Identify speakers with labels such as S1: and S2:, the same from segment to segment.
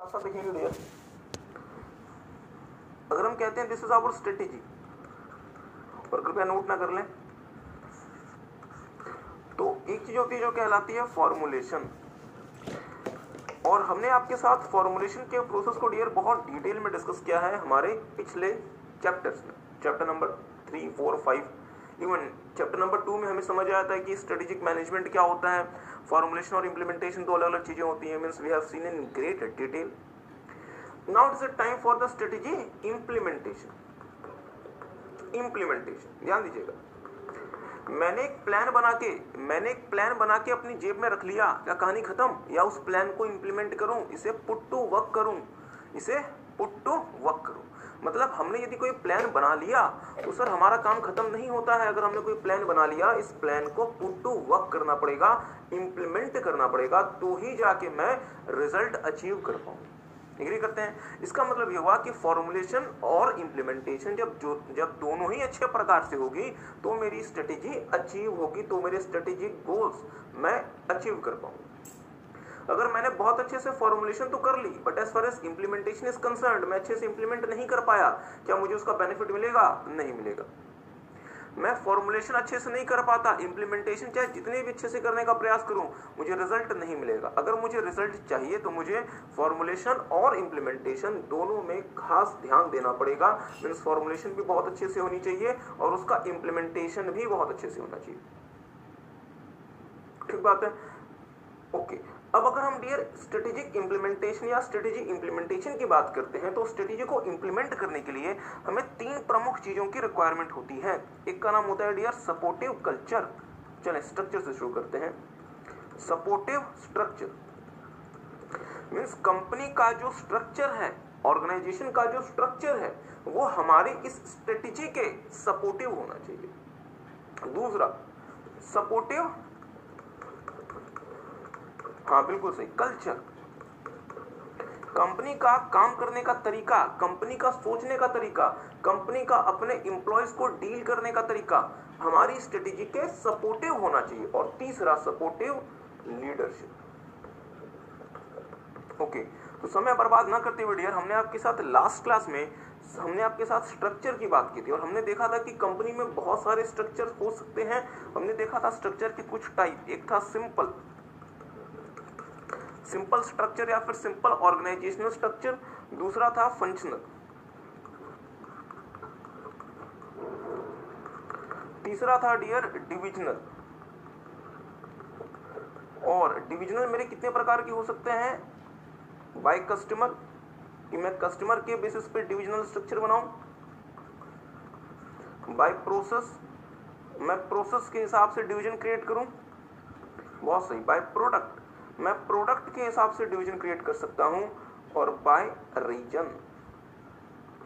S1: सब देखेंगे डियर, अगर हम कहते हैं दिस इज आवर स्ट्रेटेजी, और कृपया नोट ना कर लें, तो एक चीज होती है जो कहलाती है फॉर्मुलेशन, और हमने आपके साथ फॉर्मुलेशन के प्रोसेस को डियर बहुत डिटेल में डिस्कस किया है हमारे पिछले चैप्टर्स में, chapter number 3, 4, 5, even chapter number 2 में हमें समझ आया था कि स्ट्रेटेजिक मैनेजमेंट क्या होता है, फॉर्मुलेशन और इंप्लीमेंटेशन दो अलग अलग चीजें होती हैं, means we have seen in great detail. Now it's a time for the strategy implementation. ध्यान दीजिएगा, मैंने एक प्लान बना के अपनी जेब में रख लिया, क्या कहानी खत्म? या उस प्लान को इंप्लीमेंट करूं, इसे पुट टू वर्क करूं, मतलब हमने यदि कोई प्लान बना लिया तो सर हमारा काम खत्म नहीं होता है। अगर हमने कोई प्लान बना लिया, इस प्लान को पुट टू वर्क करना पड़ेगा, इंप्लीमेंट करना पड़ेगा, तो ही जाके मैं रिजल्ट अचीव कर पाऊं। एग्री करते हैं? इसका मतलब यह हुआ कि फॉर्मुलेशन और इंप्लीमेंटेशन जब दोनों ही अच्छे प्रकार से होगी तो मेरी स्ट्रेटेजी अचीव होगी, तो मेरे स्ट्रेटेजिक गोल्स मैं अचीव कर पाऊंगा। अगर मैंने बहुत अच्छे से फॉर्मुलेशन तो कर ली, but as far as implementation is concerned, मैं अच्छे से इंप्लीमेंट नहीं कर पाया, क्या मुझे उसका बेनिफिट मिलेगा? नहीं मिलेगा। मैं फॉर्मुलेशन अच्छे से नहीं कर पाता, इंप्लीमेंटेशन चाहे जितने भी अच्छे से करने का प्रयास करूं, मुझे रिजल्ट नहीं मिलेगा। अगर मुझे रिजल्ट चाहिए तो मुझे फॉर्मुलेशन और इंप्लीमेंटेशन दोनों में खास ध्यान देना पड़ेगा। मींस फॉर्मुलेशन भी बहुत अच्छे से होनी चाहिए और उसका इंप्लीमेंटेशन भी बहुत अच्छे से होना चाहिए। ठीक बात है? ओके। अब अगर हम डियर स्ट्रेटेजिक इंप्लीमेंटेशन या स्ट्रेटेजी इंप्लीमेंटेशन की बात करते हैं, तो स्ट्रेटेजी को इंप्लीमेंट करने के लिए हमें 3 प्रमुख चीजों की रिक्वायरमेंट होती है। एक का नाम होता है डियर सपोर्टिव कल्चर। चलें स्ट्रक्चर से शुरू करते हैं। सपोर्टिव स्ट्रक्चर मींस कंपनी का जो स्ट्रक्चर है, ऑर्गेनाइजेशन का जो स्ट्रक्चर है, वो हमारी इस स्ट्रेटेजी के सपोर्टिव होना चाहिए। दूसरा सपोर्टिव, हाँ बिल्कुल सही, कल्चर, कंपनी का काम करने का तरीका, कंपनी का सोचने का तरीका, कंपनी का अपने एम्प्लॉयज को डील करने का तरीका हमारी स्ट्रेटेजी के सपोर्टिव होना चाहिए। और तीसरा सपोर्टिव लीडरशिप। ओके, तो समय बर्बाद ना करते हुए डियर, हमने आपके साथ लास्ट क्लास में हमने आपके साथ स्ट्रक्चर की बात की थी और हमने देखा था कि कंपनी में बहुत सारे स्ट्रक्चर हो सकते हैं। हमने देखा था स्ट्रक्चर के कुछ टाइप, एक था सिंपल स्ट्रक्चर या फिर सिंपल ऑर्गेनाइजेशनल स्ट्रक्चर, दूसरा था फंक्शनल, तीसरा था डियर डिविजनल। और डिविजनल मेरे कितने प्रकार के हो सकते हैं? बाय कस्टमर, कि मैं कस्टमर के बेसिस पे डिविजनल स्ट्रक्चर बनाऊं। बाय प्रोसेस, मैं प्रोसेस के हिसाब से डिवीजन क्रिएट करूं। बहुत सही। बाय प्रोडक्ट, मैं प्रोडक्ट के हिसाब से डिवीजन क्रिएट कर सकता हूं। और बाय रीजन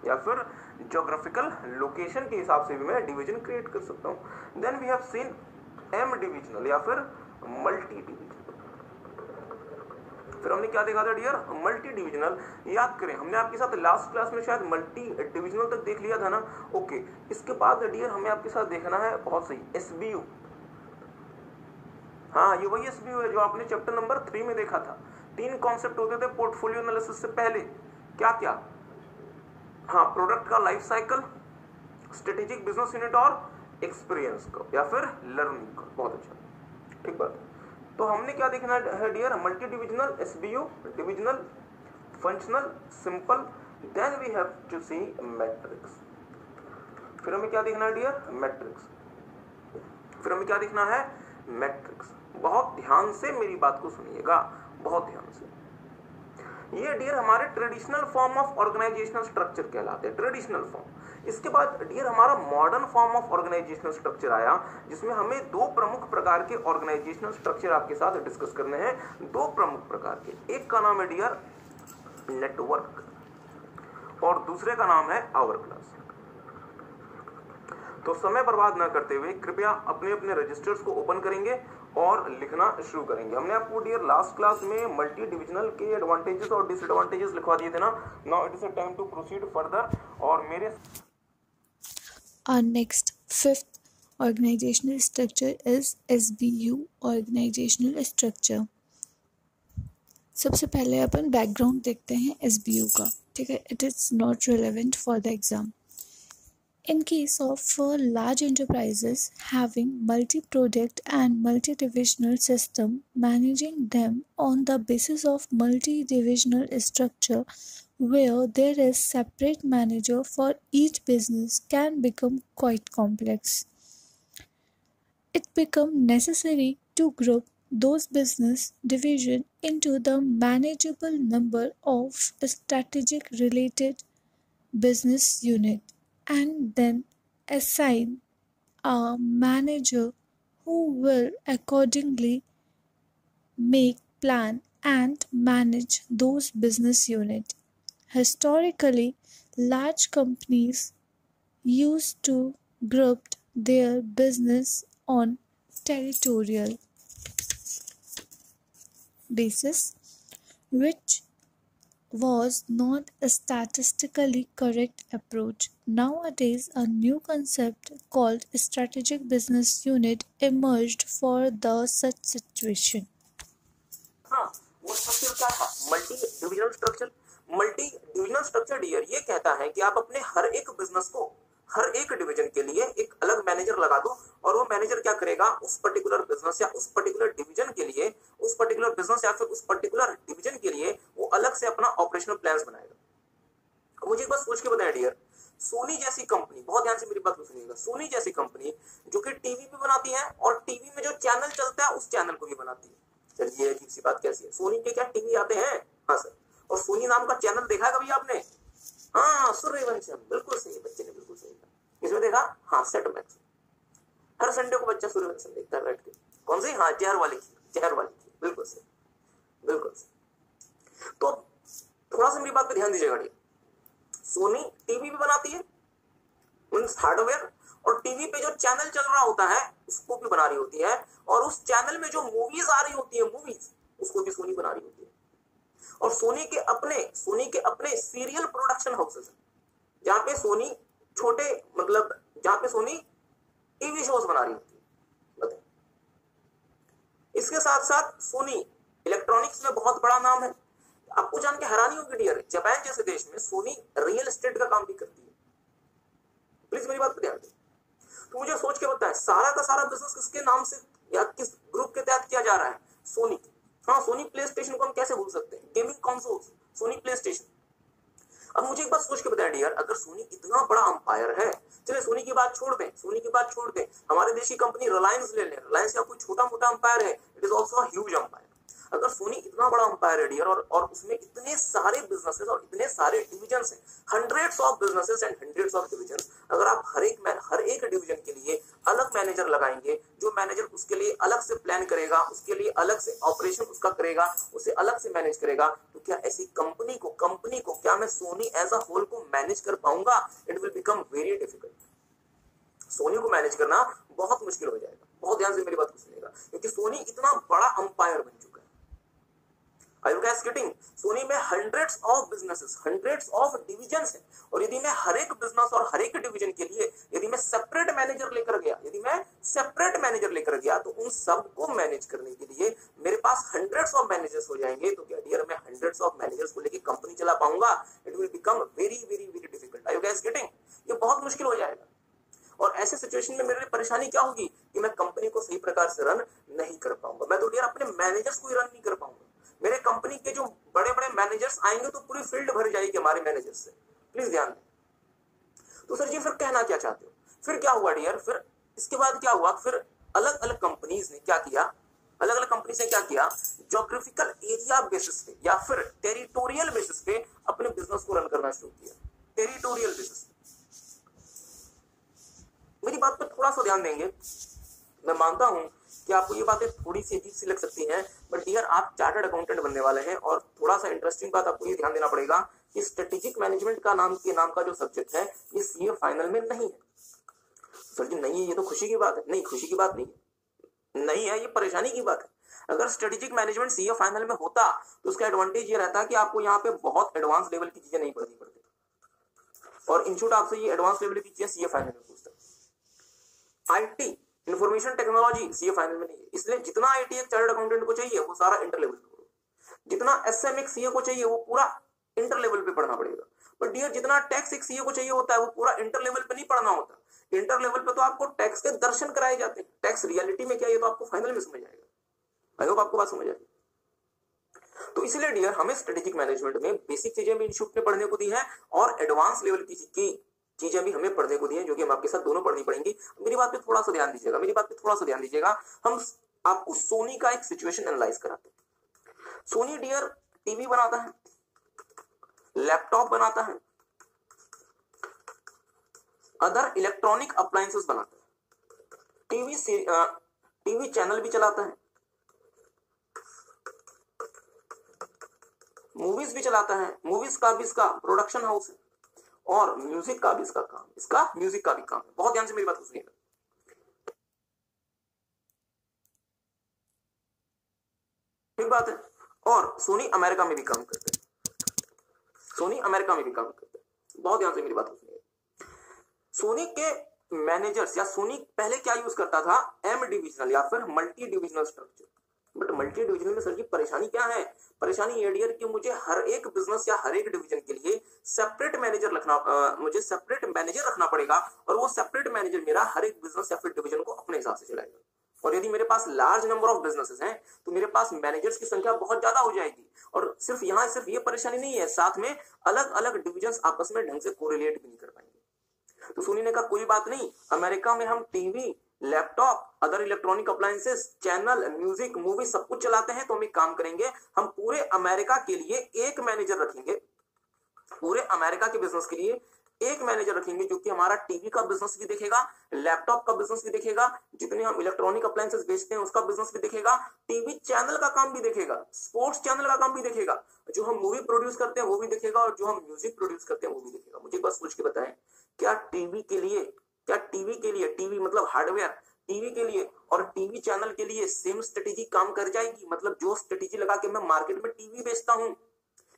S1: या फिर ज्योग्राफिकल लोकेशन के हिसाब से भी मैं डिवीजन क्रिएट कर सकता हूं। Then we have seen M divisional या फिर मल्टी डिविजनल। फिर हमने क्या देखा था डियर? Multi divisional. याद करें, हमने आपके साथ लास्ट क्लास में शायद मल्टी डिविजनल तक देख लिया था ना। ओके, इसके बाद डियर हमें आपके साथ देखना है, बहुत सही, एसबीयू। हाँ, ये वही एसबीयू है जो आपने चैप्टर नंबर 3 में देखा था। 3 कॉन्सेप्ट होते थे पोर्टफोलियो एनालिसिस से पहले। क्या क्या? हाँ, प्रोडक्ट का life cycle, strategic business unit और एक्सपीरियंस का या फिर लर्निंग का। बहुत अच्छा, ठीक बात। तो हमने क्या देखना है dear? Multi divisional, SBU, divisional, functional, simple, then we have to see matrix. फिर हमें क्या देखना है डियर? मैट्रिक्स। फिर हमें क्या देखना है? मैट्रिक्स। बहुत ध्यान से मेरी बात को सुनिएगा, बहुत ध्यान से। ये डियर हमारे traditional form of organisational structure कहलाते हैं, ट्रेडिशनल फॉर्म। इसके बाद डियर हमारा modern form of organisational structure आया, जिसमें हमें 2 प्रमुख प्रकार के ऑर्गेनाइजेशनल स्ट्रक्चर आपके साथ डिस्कस करने हैं। 2 प्रमुख प्रकार के, एक का नाम है डियर नेटवर्क और दूसरे का नाम है आवर क्लास। तो समय बर्बाद ना करते हुए कृपया अपने अपने रजिस्टर्स को ओपन करेंगे और लिखना शुरू करेंगे। हमने आपको डियर लास्ट क्लास में मल्टी डिविजनल के एडवांटेजेस और डिसएडवांटेजेस लिखवा दिए थे ना। Now it is a time to proceed further. और मेरे
S2: Our next 5th organizational structure is SBU, organizational structure. सबसे पहले अपन बैकग्राउंड देखते हैं SBU का, ठीक है. It is not relevant for the exam. In case of large enterprises having multi-product and multi-divisional system, managing them on the basis of multi-divisional structure where there is separate manager for each business can become quite complex. It becomes necessary to group those business division into the manageable number of strategic related business unit and then assign a manager who will accordingly make plan and manage those business unit. Historically, large companies used to group their business on territorial basis, which was not a statistically correct approach. Nowadays, a new concept called strategic business unit emerged for the such situation.
S1: हाँ, वो structure क्या था? Multi divisional structure. Multi divisional structure dear ये कहता है कि आप अपने हर एक बिजनेस को, हर एक डिवीजन के लिए एक अलग मैनेजर लगा दो और वो मैनेजर क्या करेगा, उस पर्टिकुलर बिजनेस या उस पर्टिकुलर डिवीजन के लिए, उस पर्टिकुलर बिजनेस या फिर उस पर्टिकुलर डिवीजन के लिए वो अलग से अपना ऑपरेशनल प्लान्स बनाएगा. मुझे एक बात सोच के बताया डियर, सोनी जैसी कंपनी, बहुत ध्यान से मेरी बात को सुनिएगा, सोनी जैसी कंपनी जो कि टीवी भी बनाती है और टीवी में जो चैनल चलता है उस चैनल को भी बनाती है. चलिए अजीब सी बात कैसी है, सोनी के क्या टीवी आते हैं? हाँ सर. और सोनी नाम का चैनल देखा है कभी आपने? हाँ, सूर्यवंशम. बिल्कुल सही, बच्चे ने बिल्कुल सही कहा. इसमें देखा? हाँ, सेट मैक्स. हर संडे को बच्चा सूर्यवंशम देखता है बैठ के. कौन सी? हाँ, जहर वाली खीर, जहर वाली खीर. बिल्कुल सही, बिल्कुल सही. तो थोड़ा सा मेरी बात पे ध्यान दीजिएगा. सोनी टीवी भी बनाती है, मींस हार्डवेयर, और टीवी पे जो चैनल चल रहा होता है उसको भी बना रही होती है, और उस चैनल में जो मूवीज आ रही होती है, मूवीज, उसको भी सोनी बना रही होती है. और सोनी के अपने सीरियल प्रोडक्शन हाउसेस हैं जहां पे सोनी छोटे, मतलब जहां पे सोनी टीवी शोज बना रही होती है. बताइए. इसके साथ साथ सोनी इलेक्ट्रॉनिक्स में बहुत बड़ा नाम है. आपको जान के हैरानी होगी डियर, जापान जैसे देश में सोनी रियल एस्टेट का काम भी करती है. प्लीज मेरी बात पर ध्यान दें. तो मुझे सोच के बताएं, सारा का सारा बिजनेस किसके नाम से या किस ग्रुप के तहत किया जा रहा है? सोनी. हाँ, सोनी प्ले स्टेशन को हम कैसे भूल सकते हैं? Gaming consoles, Sony PlayStation. अब मुझे एक बात सोच के बताएं डियर, अगर सोनी इतना बड़ा अंपायर है, चलिए सोनी की बात छोड़ दें, सोनी की बात छोड़ दें, हमारे देश की कंपनी रिलायंस ले लें. रिलायंस या कोई छोटा मोटा अंपायर है? It is also huge umpire. अगर सोनी इतना बड़ा अंपायर है डियर, और उसमें इतने सारे बिजनेसेस और इतने सारे डिविजन्स हैं, hundreds of businesses and hundreds of divisions, अगर आप हर एक डिवीजन के लिए अलग मैनेजर लगाएंगे, जो मैनेजर उसके लिए अलग से प्लान करेगा, उसके लिए अलग से ऑपरेशन उसका करेगा, उसे अलग से मैनेज करेगा, तो क्या ऐसी कंपनी को क्या मैं सोनी एज अ होल को मैनेज कर पाऊंगा? It will become very difficult. Sony को मैनेज करना बहुत मुश्किल हो जाएगा. बहुत ध्यान से मेरी बात को सुनिएगा, क्योंकि सोनी इतना बड़ा अंपायर बन चुका है. Are you guys getting? Soni में hundreds of businesses, hundreds of divisions हैं, और यदि मैं हर एक बिजनेस और हर एक डिवीजन के लिए यदि मैं सेपरेट मैनेजर लेकर गया, तो उन सबको मैनेज करने के लिए मेरे पास हंड्रेड्स ऑफ मैनेजर्स हो जाएंगे. तो क्या डियर मैं हंड्रेड्स ऑफ मैनेजर्स को लेकर कंपनी चला पाऊंगा? It will become very very very difficult. Are you guys getting? ये बहुत मुश्किल हो जाएगा. और ऐसे सिचुएशन में मेरे लिए परेशानी क्या होगी कि मैं कंपनी को सही प्रकार से रन नहीं कर पाऊंगा. मैं तो डियर अपने मैनेजर्स को ही रन नहीं कर पाऊंगा. मेरे कंपनी के जो बड़े बड़े मैनेजर्स आएंगे तो पूरी फील्ड भर जाएगी हमारे मैनेजर्स से. प्लीज ध्यान दें. तो सर जी फिर कहना क्या चाहते हो? फिर क्या हुआ डियर? फिर इसके बाद क्या हुआ? फिर अलग अलग कंपनीज ने क्या किया? ज्योग्राफिकल एरिया बेसिस पे या फिर टेरिटोरियल बेसिस पे अपने बिजनेस को रन करना शुरू किया. टेरिटोरियल बेसिस पे. मेरी बात पर थोड़ा सा ध्यान देंगे. मैं मानता हूं कि आपको ये बातें थोड़ी सी अजीब सी लग सकती हैं, बट डियर आप चार्टर्ड अकाउंटेंट बनने वाले हैं, और थोड़ा सा इंटरेस्टिंग बात आपको ये ध्यान देना पड़ेगा कि स्ट्रेटेजिक मैनेजमेंट का नाम का जो सब्जेक्ट है ये सीए फाइनल में नहीं है. सर जी नहीं है, ये तो खुशी की बात है. नहीं, खुशी की बात नहीं है, ये परेशानी की बात है. अगर स्ट्रेटेजिक मैनेजमेंट सीए फाइनल में होता तो उसका एडवांटेज ये रहता कि आपको यहाँ पे बहुत एडवांस लेवल की चीजें नहीं पढ़नी पड़ती, और इंस्टीट्यूट आपसे ये एडवांस लेवल की चीजें सीए फाइनल में पूछता है. IT, information technology CA final में नहीं है, इसलिए जितना आईटी एक चार्टर्ड अकाउंटेंट को चाहिए वो सारा इंटर लेवल करो. जितना एसएम एक सीए को चाहिए वो पूरा इंटर लेवल पे पढ़ना पड़ेगा। पर डियर जितना टैक्स एक सीए को चाहिए होता है वो पूरा इंटर लेवल पे नहीं पढ़ना होता। इंटर लेवल पे तो आपको टैक्स के दर्शन कराए जाते हैं, टैक्स रियलिटी में क्या है ये तो आपको फाइनल में समझ आएगा। आई होप आपको बात समझ आएगी। तो इसलिए डियर हमें स्ट्रेटेजिक मैनेजमेंट में बेसिक चीजें भी इंस्टीट्यूट ने पढ़ने को दी है और एडवांस लेवल की चीजें भी हमें पढ़ने को दी है, जो कि हम आपके साथ दोनों पढ़नी पड़ेंगी। मेरी बात पे थोड़ा सा ध्यान दीजिएगा, मेरी बात पे थोड़ा सा ध्यान दीजिएगा। हम आपको सोनी का एक सिचुएशन एनालाइज कराते हैं। सोनी डियर टीवी बनाता है, लैपटॉप बनाता है, अदर इलेक्ट्रॉनिक अप्लायंसेस बनाता है, टीवी चैनल भी चलाता है, मूवीज भी चलाता है, मूवीज का भी इसका प्रोडक्शन हाउस है और म्यूजिक का भी इसका काम, इसका म्यूजिक का भी काम है। बहुत ध्यान से मेरी बात को सुनिएगा। ठीक बात है। और सोनी अमेरिका में भी काम करते हैं, सोनी अमेरिका में भी काम करते हैं। बहुत ध्यान से मेरी बात को सुनिएगा। सोनी के मैनेजर्स या सोनी पहले क्या यूज करता था, एम डिविजनल या फिर multi divisional structure. But multi divisional में सर जी परेशानी क्या है? परेशानी ये डियर कि मुझे हर एक बिजनेस या हर एक डिवीजन के लिए सेपरेट मैनेजर मुझे सेपरेट मैनेजर रखना पड़ेगा और वो सेपरेट मैनेजर मेरा हर एक बिजनेस या फिर डिवीजन को अपने हिसाब से चलाएगा। और यदि मेरे पास लार्ज नंबर ऑफ बिजनेसेस हैं तो मेरे पास मैनेजर्स की संख्या बहुत ज्यादा हो जाएगी। और सिर्फ ये परेशानी नहीं है, साथ में अलग अलग डिविजन आपस में ढंग से कोरिलेट भी नहीं कर पाएंगे। तो सोनी ने कहा कोई बात नहीं, अमेरिका में हम TV, laptop, other electronic appliances, channel, music, movie सब कुछ चलाते हैं। तो हम एक काम करेंगे, हम पूरे अमेरिका के लिए एक मैनेजर रखेंगे, पूरे अमेरिका के बिजनेस के लिए एक मैनेजर रखेंगे जो कि हमारा टीवी का बिजनेस भी देखेगा, लैपटॉप का बिजनेस भी देखेगा, जितने हम इलेक्ट्रॉनिक अप्लायंसेस बेचते हैं उसका बिजनेस भी देखेगा, टीवी चैनल का काम भी देखेगा, स्पोर्ट्स चैनल का काम भी देखेगा, जो हम मूवी प्रोड्यूस करते हैं वो भी देखेगा और जो हम म्यूजिक प्रोड्यूस करते हैं वो भी देखेगा। मुझे बस पूछ के बताएं, क्या टीवी के लिए टीवी मतलब हार्डवेयर, टीवी के लिए और टीवी चैनल के लिए सेम स्ट्रेटेजी काम कर जाएगी? मतलब जो स्ट्रेटेजी लगा के मैं मार्केट में टीवी बेचता हूं,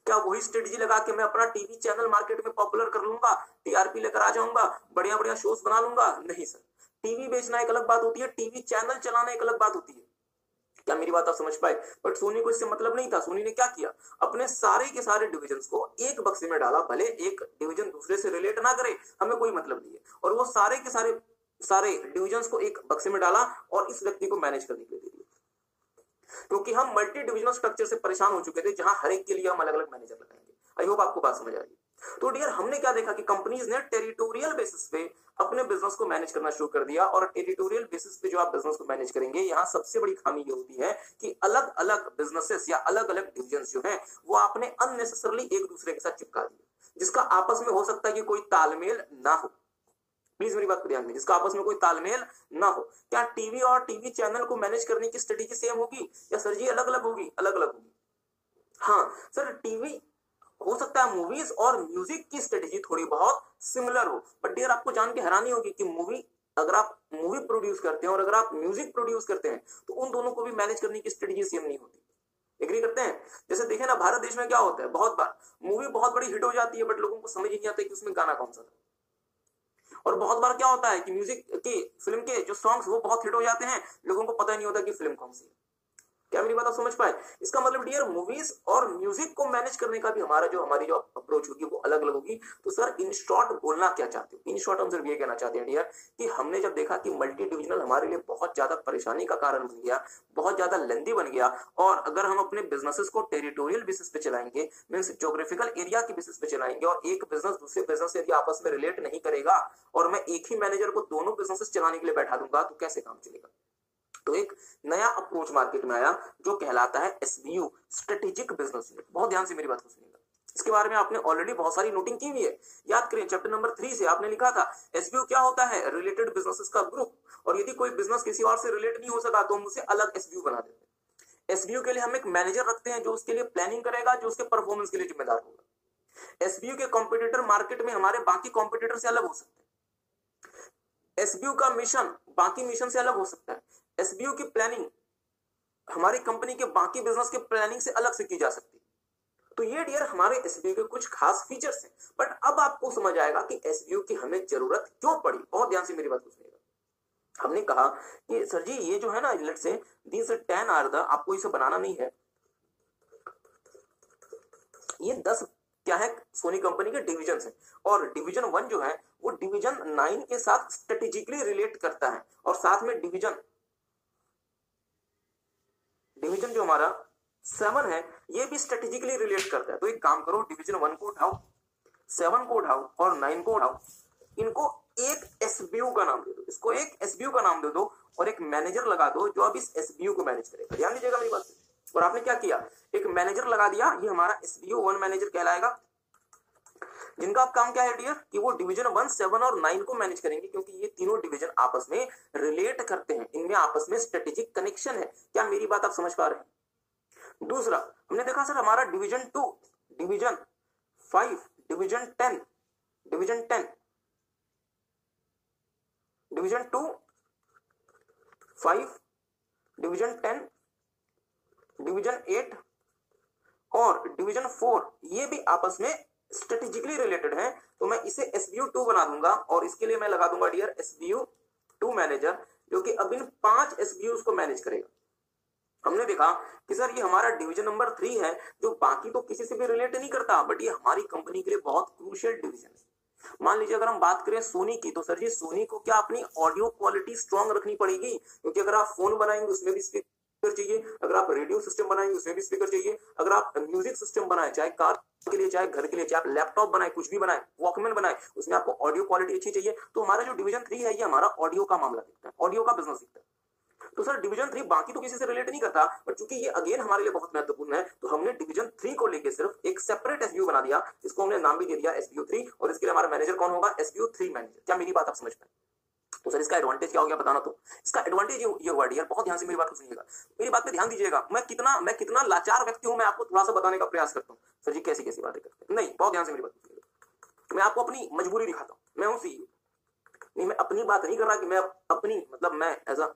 S1: क्या वही स्ट्रेटेजी लगा के मैं अपना टीवी चैनल मार्केट में पॉपुलर कर लूंगा, टीआरपी लेकर आ जाऊंगा, बढ़िया बढ़िया शोज बना लूंगा? नहीं सर, टीवी बेचना एक अलग बात होती है, टीवी चैनल चलाना एक अलग बात होती है। क्या मेरी बात आप समझ पाए? बट सोनी को इससे मतलब नहीं था। सोनी ने क्या किया, अपने सारे के सारे डिविजन्स को एक बक्से में डाला, भले एक डिवीजन दूसरे से रिलेट ना करे, हमें कोई मतलब नहीं है, और वो सारे के सारे डिविजन्स को एक बक्से में डाला और इस व्यक्ति को मैनेज करने के लिए दिया। क्योंकि हम मल्टी डिविजनल स्ट्रक्चर से परेशान हो चुके थे जहां हर एक के लिए हम अलग अलग मैनेजर लगाएंगे। आई होप आपको बात समझ आ रही है। तो डियर हमने क्या देखा कि कंपनीज ने टेरिटोरियल बेसिस पे अपने बिजनेस को मैनेज करना शुरू कर दिया। और टेरिटोरियल बेसिस पे जो आप बिजनेस को मैनेज करेंगे, यहाँ सबसे बड़ी खामी ये होती है कि अलग अलग बिजनेसेस या अलग अलग डिविजन जो है वो आपने अननेसेसरली एक दूसरे के साथ चिपका दिया, जिसका आपस में हो सकता है कि कोई तालमेल ना हो। प्लीज मेरी बात को ध्यान दें, जिसका आपस में कोई तालमेल ना हो। क्या टीवी और टीवी चैनल को मैनेज करने की स्ट्रेटेजी सेम होगी या सर जी अलग अलग होगी? अलग अलग होगी। हाँ सर, टीवी हो सकता है मूवीज और म्यूजिक की स्ट्रेटेजी थोड़ी बहुत सिमिलर हो, बट डियर आपको जान के हैरानी होगी कि अगर आप मूवी प्रोड्यूस करते हैं और अगर आप म्यूजिक प्रोड्यूस करते हैं तो उन दोनों को भी मैनेज करने की स्ट्रेटेजी सेम नहीं होती। एग्री करते हैं? जैसे देखें ना, भारत देश में क्या होता है, बहुत बार मूवी बहुत बड़ी हिट हो जाती है बट लोगों को समझ ही नहीं आता कि उसमें गाना कौन सा था। और बहुत बार क्या होता है कि म्यूजिक की फिल्म के जो सॉन्ग्स वो बहुत हिट हो जाते हैं, लोगों को पता ही नहीं होता कि फिल्म कौन सी है। क्या मेरी बात आप समझ पाए? इसका मतलब डियर मूवीज और म्यूजिक को मैनेज करने का भी हमारी जो अप्रोच होगी वो अलग अलग होगी। तो सर इन शॉर्ट बोलना क्या चाहते हो? इन शॉर्ट हम सिर्फ ये कहना चाहते हैं डियर कि हमने जब देखा कि मल्टी डिविजनल हमारे लिए बहुत ज्यादा परेशानी का कारण बन गया, बहुत ज्यादा लेंदी बन गया, और अगर हम अपने बिजनेसेस को टेरिटोरियल बेसिस पे चलाएंगे, मींस ज्योग्राफिकल एरिया की बेसिस पे चलाएंगे, और एक बिजनेस दूसरे बिजनेस से यदि आपस में रिलेट नहीं करेगा और मैं एक ही मैनेजर को दोनों बिजनेसेस चलाने के लिए बैठा दूंगा तो कैसे काम चलेगा? तो एक नया अप्रोच मार्केट में आया जो कहलाता है एसबीयू, स्ट्रेटेजिक बिजनेस यूनिट। बहुत ध्यान से मेरी बात को सुनिएगा, इसके बारे में आपने ऑलरेडी बहुत सारी नोटिंग की हुई है। याद करें चैप्टर नंबर 3 से आपने लिखा था एसबीयू क्या होता है, रिलेटेड बिजनेसेस का ग्रुप, और यदि कोई बिजनेस किसी और से रिलेट नहीं हो सका तो हम उसे अलग एसबीयू बना देते हैं। एसबीयू के लिए हम एक मैनेजर रखते हैं जो उसके लिए प्लानिंग करेगा, जो उसके परफॉर्मेंस के लिए जिम्मेदार होगा। एसबीयू के कॉम्पिटिटर मार्केट में हमारे बाकी कॉम्पिटिटर से अलग हो सकते हैं। एसबीयू का मिशन बाकी मिशन से अलग हो सकता है। एसबीयू की प्लानिंग हमारी कंपनी के बाकी बिजनेस के प्लानिंग से अलग से की जा सकती है। तो ये डियर हमारे एसबीयू के कुछ खास फीचर्स हैं। बट अब आपको समझ आएगा कि एसबीयू की हमें जरूरत क्यों पड़ी। बहुत ध्यान से मेरी बात को सुनिएगा। हमने कहा कि सर जी ये जो है ना, let's say these 10 are the, आपको इसे बनाना नहीं है, ये 10 क्या है, सोनी कंपनी के डिवीजन है, और डिवीजन 1 जो है वो डिवीजन 9 के साथ स्ट्रेटेजिकली रिलेट करता है, और साथ में डिवीजन जो हमारा 7 है ये भी स्ट्रेटेजिकली रिलेट करता है। तो एक काम करो, डिवीजन 1 को उठाओ, 7 को उठाओ और 9 को उठाओ, इनको एक एसबीयू का नाम दे दो, इसको एक एसबीयू का नाम दे दो और एक मैनेजर लगा दो जो अब इस एसबीयू को मैनेज करेगा। ध्यान दीजिएगा मेरी बात से। और आपने क्या किया, एक मैनेजर लगा दिया, ये हमारा एसबीयू 1 मैनेजर कहलाएगा, जिनका काम क्या है डियर कि वो डिवीजन 1, 7 और 9 को मैनेज करेंगे, क्योंकि ये तीनों डिवीजन आपस में रिलेट करते हैं, इनमें आपस में स्ट्रेटेजिक कनेक्शन है। क्या मेरी बात आप समझ पा रहे हैं? दूसरा हमने देखा सर हमारा division 2, division 5, division 10, division 10, division 2, 5, division 10, division 8 और डिवीजन 4, ये भी आपस में स्ट्रेटेजिकली रिलेटेड है। तो मैं इसे एसबीयू 2 बना दूंगा और इसके लिए मैं लगा दूंगा डियर एसबीयू 2 मैनेजर, जो कि अब इन 5 एसबीयूज को मैनेज करेगा। हमने देखा कि सर ये हमारा डिवीजन नंबर 3 है, जो बाकी तो किसी से भी रिलेट नहीं करता, बट ये हमारी कंपनी के लिए बहुत क्रूशियल डिवीजन है। मान लीजिए अगर हम बात करें सोनी की, तो सर जी सोनी को क्या अपनी ऑडियो क्वालिटी स्ट्रॉन्ग रखनी पड़ेगी, क्योंकि अगर आप फोन बनाएंगे उसमें भी स्पीकर चाहिए, अगर आप रेडियो सिस्टम बनाएंगे उसमें भी स्पीकर चाहिए, अगर आप म्यूजिक सिस्टम बनाए, चाहे कार के लिए चाहे घर के लिए, चाहे आप लैपटॉप बनाए, कुछ भी बनाए, वॉकमैन बनाए, उसमें आपको ऑडियो क्वालिटी अच्छी चाहिए। तो हमारा जो डिवीजन 3 है ये हमारा ऑडियो का मामला दिखता है, ऑडियो का बिजनेस दिखता है। तो सर डिवीजन 3 बाकी तो किसी से रिलेट नहीं करता, बट चूंकि ये अगेन हमारे लिए बहुत महत्वपूर्ण है, तो हमने डिवीजन 3 को लेके सिर्फ एक सेपरेट एसबीयू बना दिया, इसको हमने नाम भी दे दिया एसबीयू 3, और इसके लिए हमारा मैनेजर कौन होगा, एसबीयू 3 मैनेजर। क्या मेरी बात आप समझ पाए? तो सर इसका एडवांटेज क्या हो गया बताना। तो इसका एडवांटेज ये हुआ डियर, बहुत ध्यान से मेरी बात को सुनिएगा, मेरी बात पे ध्यान दीजिएगा। मैं कितना लाचार व्यक्ति हूं, मैं आपको थोड़ा सा बताने का प्रयास करता हूं। सर जी कैसी कैसी बातें करते हैं, नहीं बहुत ध्यान से मेरी बात सुनिएगा। मैं आपको अपनी मजबूरी दिखाता हूं, मैं हूं सीईओ, नहीं मैं अपनी बात नहीं कर रहा कि मैं अपनी मतलब मैं एज अ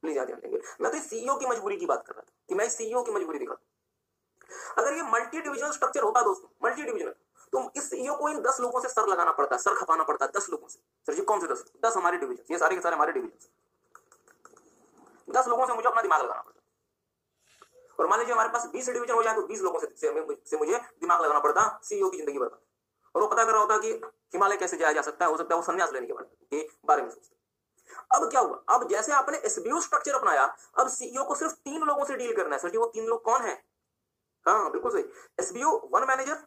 S1: प्लीज ध्यान देंगे, मैं तो सीईओ की मजबूरी की बात कर रहा था कि मैं सीईओ की मजबूरी दिखाता हूं। अगर ये मल्टी डिविजनल स्ट्रक्चर होता दोस्तों, मल्टी डिविजनल, तो इस सीईओ को इन 10 लोगों से सर लगाना पड़ता, सर खपाना पड़ता 10 लोगों से। सर जी कौन से 10 हमारे डिवीजन, ये सारे के सारे हमारे डिवीजन, 10 लोगों से मुझे अपना दिमाग लगाना पड़ता। और मान लीजिए हमारे पास 20 डिवीजन हो जाए तो 20 लोगों से मुझे दिमाग लगाना पड़ता सीईओ की जिंदगी भर। और वो पता कर रहा होता कि हिमालय कैसे जाया जा सकता है, हो सकता है वो संन्यास लेने के बारे में सोचते। अब क्या हुआ, अब जैसे आपने एसबीयू स्ट्रक्चर अपनाया, अब सीईओ को सिर्फ 3 लोगों से डील करना है। सर जी वो 3 लोग कौन है? हाँ बिल्कुल सही, एसबीयू 1 मैनेजर,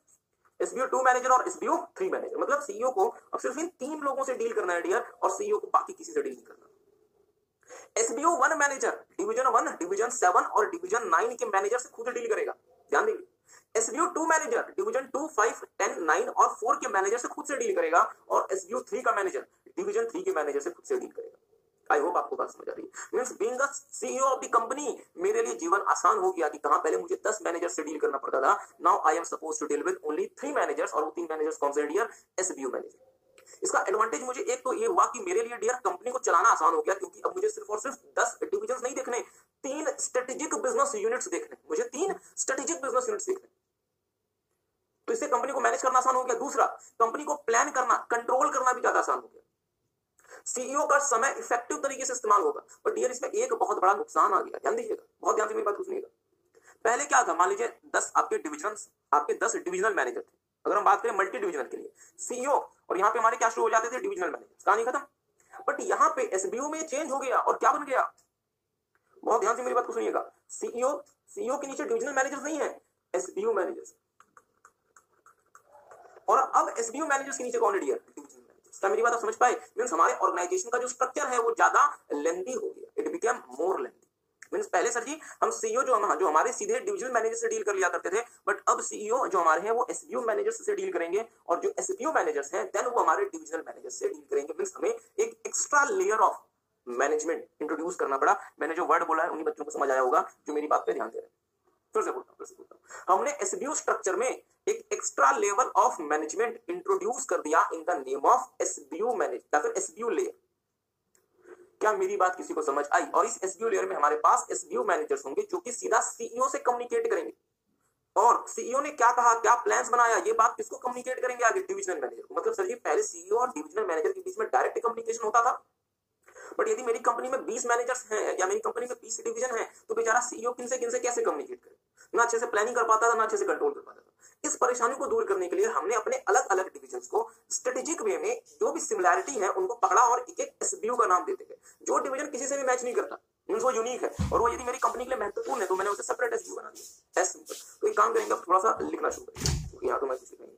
S1: एसबीयू 2 मैनेजर और एसबीयू 3 मैनेजर। मतलब सीईओ को अब सिर्फ इन 3 लोगों से डील करना है डियर, और सीईओ को बाकी किसी से डील नहीं करना। एसबीयू 1 मैनेजर डिवीजन 1, डिवीजन 7 और डिवीजन 9 के मैनेजर से खुद डील करेगा, ध्यान देंगे। एसबीयू 2 मैनेजर डिवीजन 2, 5, 10, 9 और 4 के मैनेजर से खुद से डील करेगा, और एसबीयू 3 का मैनेजर डिवीजन 3 के मैनेजर से खुद से डील करेगा। आई होप आपको बात समझ आ रही है। Means being the CEO of the company, मेरे लिए जीवन आसान हो गया कि कहां पहले मुझे 10 मैनेजर से डील करना पड़ता था, now I am supposed to deal with only 3 managers, और वो 3 मैनेजर्स कौन से डियर, एसबीयू मैनेजर। इसका एडवांटेज मुझे एक तो ये हुआ कि मेरे लिए डियर कंपनी को चलाना आसान हो गया, क्योंकि अब मुझे सिर्फ और सिर्फ 10 डिविजन नहीं देखने, 3 स्ट्रेटेजिक बिजनेस यूनिट्स देखने, मुझे 3 स्ट्रेटेजिक बिजनेस यूनिट्स देखने, तो इससे कंपनी को मैनेज करना आसान हो गया। दूसरा, कंपनी को प्लान करना, कंट्रोल करना भी ज्यादा आसान हो गया। सीईओ का समय इफेक्टिव तरीके से इस्तेमाल होगा। पर डियर इसमें एक बहुत बड़ा नुकसान आ गया, ध्यान दीजिएगा, बहुत ध्यान से मेरी बात को सुनिएगा। पहले क्या था, मान लीजिए 10 आपके डिविजनल मैनेजर थे। अगर हम बात करें मल्टी डिविजनल के लिए, सीईओ, और यहाँ पे हमारे क्या शुरू हो जाते थे, डिविजनल मैनेजर, कहानी खत्म। बट यहाँ पे एसबीयू में चेंज हो गया, और क्या बन गया, बहुत ध्यान से मेरी बात को सुनिएगा। सीईओ के नीचे डिविजनल मैनेजर नहीं है, एसबीयू मैनेजर्स। और अब एसबीयू मैनेजर्स के नीचे कौन है डियर, डिविजनल मैनेजर्स। क्या मेरी बात आप समझ पाए? मींस हमारे ऑर्गेनाइजेशन का जो स्ट्रक्चर है वो ज्यादा लेंथी हो गया, it became more lengthy. Means पहले सर जी हम सीईओ जो हमारे सीधे डिविजनल मैनेजर से डील कर लिया करते थे, बट अब सीईओ जो हमारे हैं वो एसबीयू मैनेजर्स से डील करेंगे, और जो एसबीयू मैनेजर्स हैं देन वो हमारे डिविजनल मैनेजर्स से डील करेंगे। मींस हमें एक extra layer of management introduce करना पड़ा। मैंने जो वर्ड बोला है उन्हीं बच्चों को समझ आया होगा जो मेरी बात पे ध्यान दे रहे हैं। फिर से बोलता हूं, हमने एसबीयू स्ट्रक्चर में एक extra level of management introduce कर दिया in the name of SBU manage या फिर एसबीयू लेयर। क्या मेरी बात किसी को समझ आई? और इस एसबीयू लेयर में हमारे पास एसबीयू मैनेजर्स होंगे जो कि सीधा सीईओ से कम्युनिकेट करेंगे, और सीईओ ने क्या कहा, क्या प्लान्स बनाया, ये बात किसको कम्युनिकेट करेंगे आगे, डिविजनल मैनेजर को। मतलब सर जी पहले सीईओ और डिविजनल मैनेजर के बीच में डायरेक्ट कम्युनिकेशन होता था, बट यदि मेरी कंपनी में 20 मैनेजर्स हैं या मेरी कंपनी में 20 डिवीजन है, तो बेचारा सीईओ किन से कैसे कम्युनिकेट करे, ना अच्छे से प्लानिंग कर पाता था, ना अच्छे से कंट्रोल कर पाता था। इस परेशानी को दूर करने के लिए हमने अपने अलग अलग डिविजन्स को स्ट्रेटेजिक वे में जो भी सिमिलैरिटी है उनको पकड़ा और एक एक एसबीयू का नाम देते गए। जो डिवीजन किसी से भी मैच नहीं करता, मींस वो यूनिक है और वो यदि मेरी कंपनी के लिए महत्वपूर्ण है, तो मैंने उसे सेपरेट एसबीयू बना दिया। S simple. तो एक काम करेंगे, थोड़ा सा लिखना शुरू करेंगे, क्योंकि यहाँ तो मैं कुछ लिखेंगे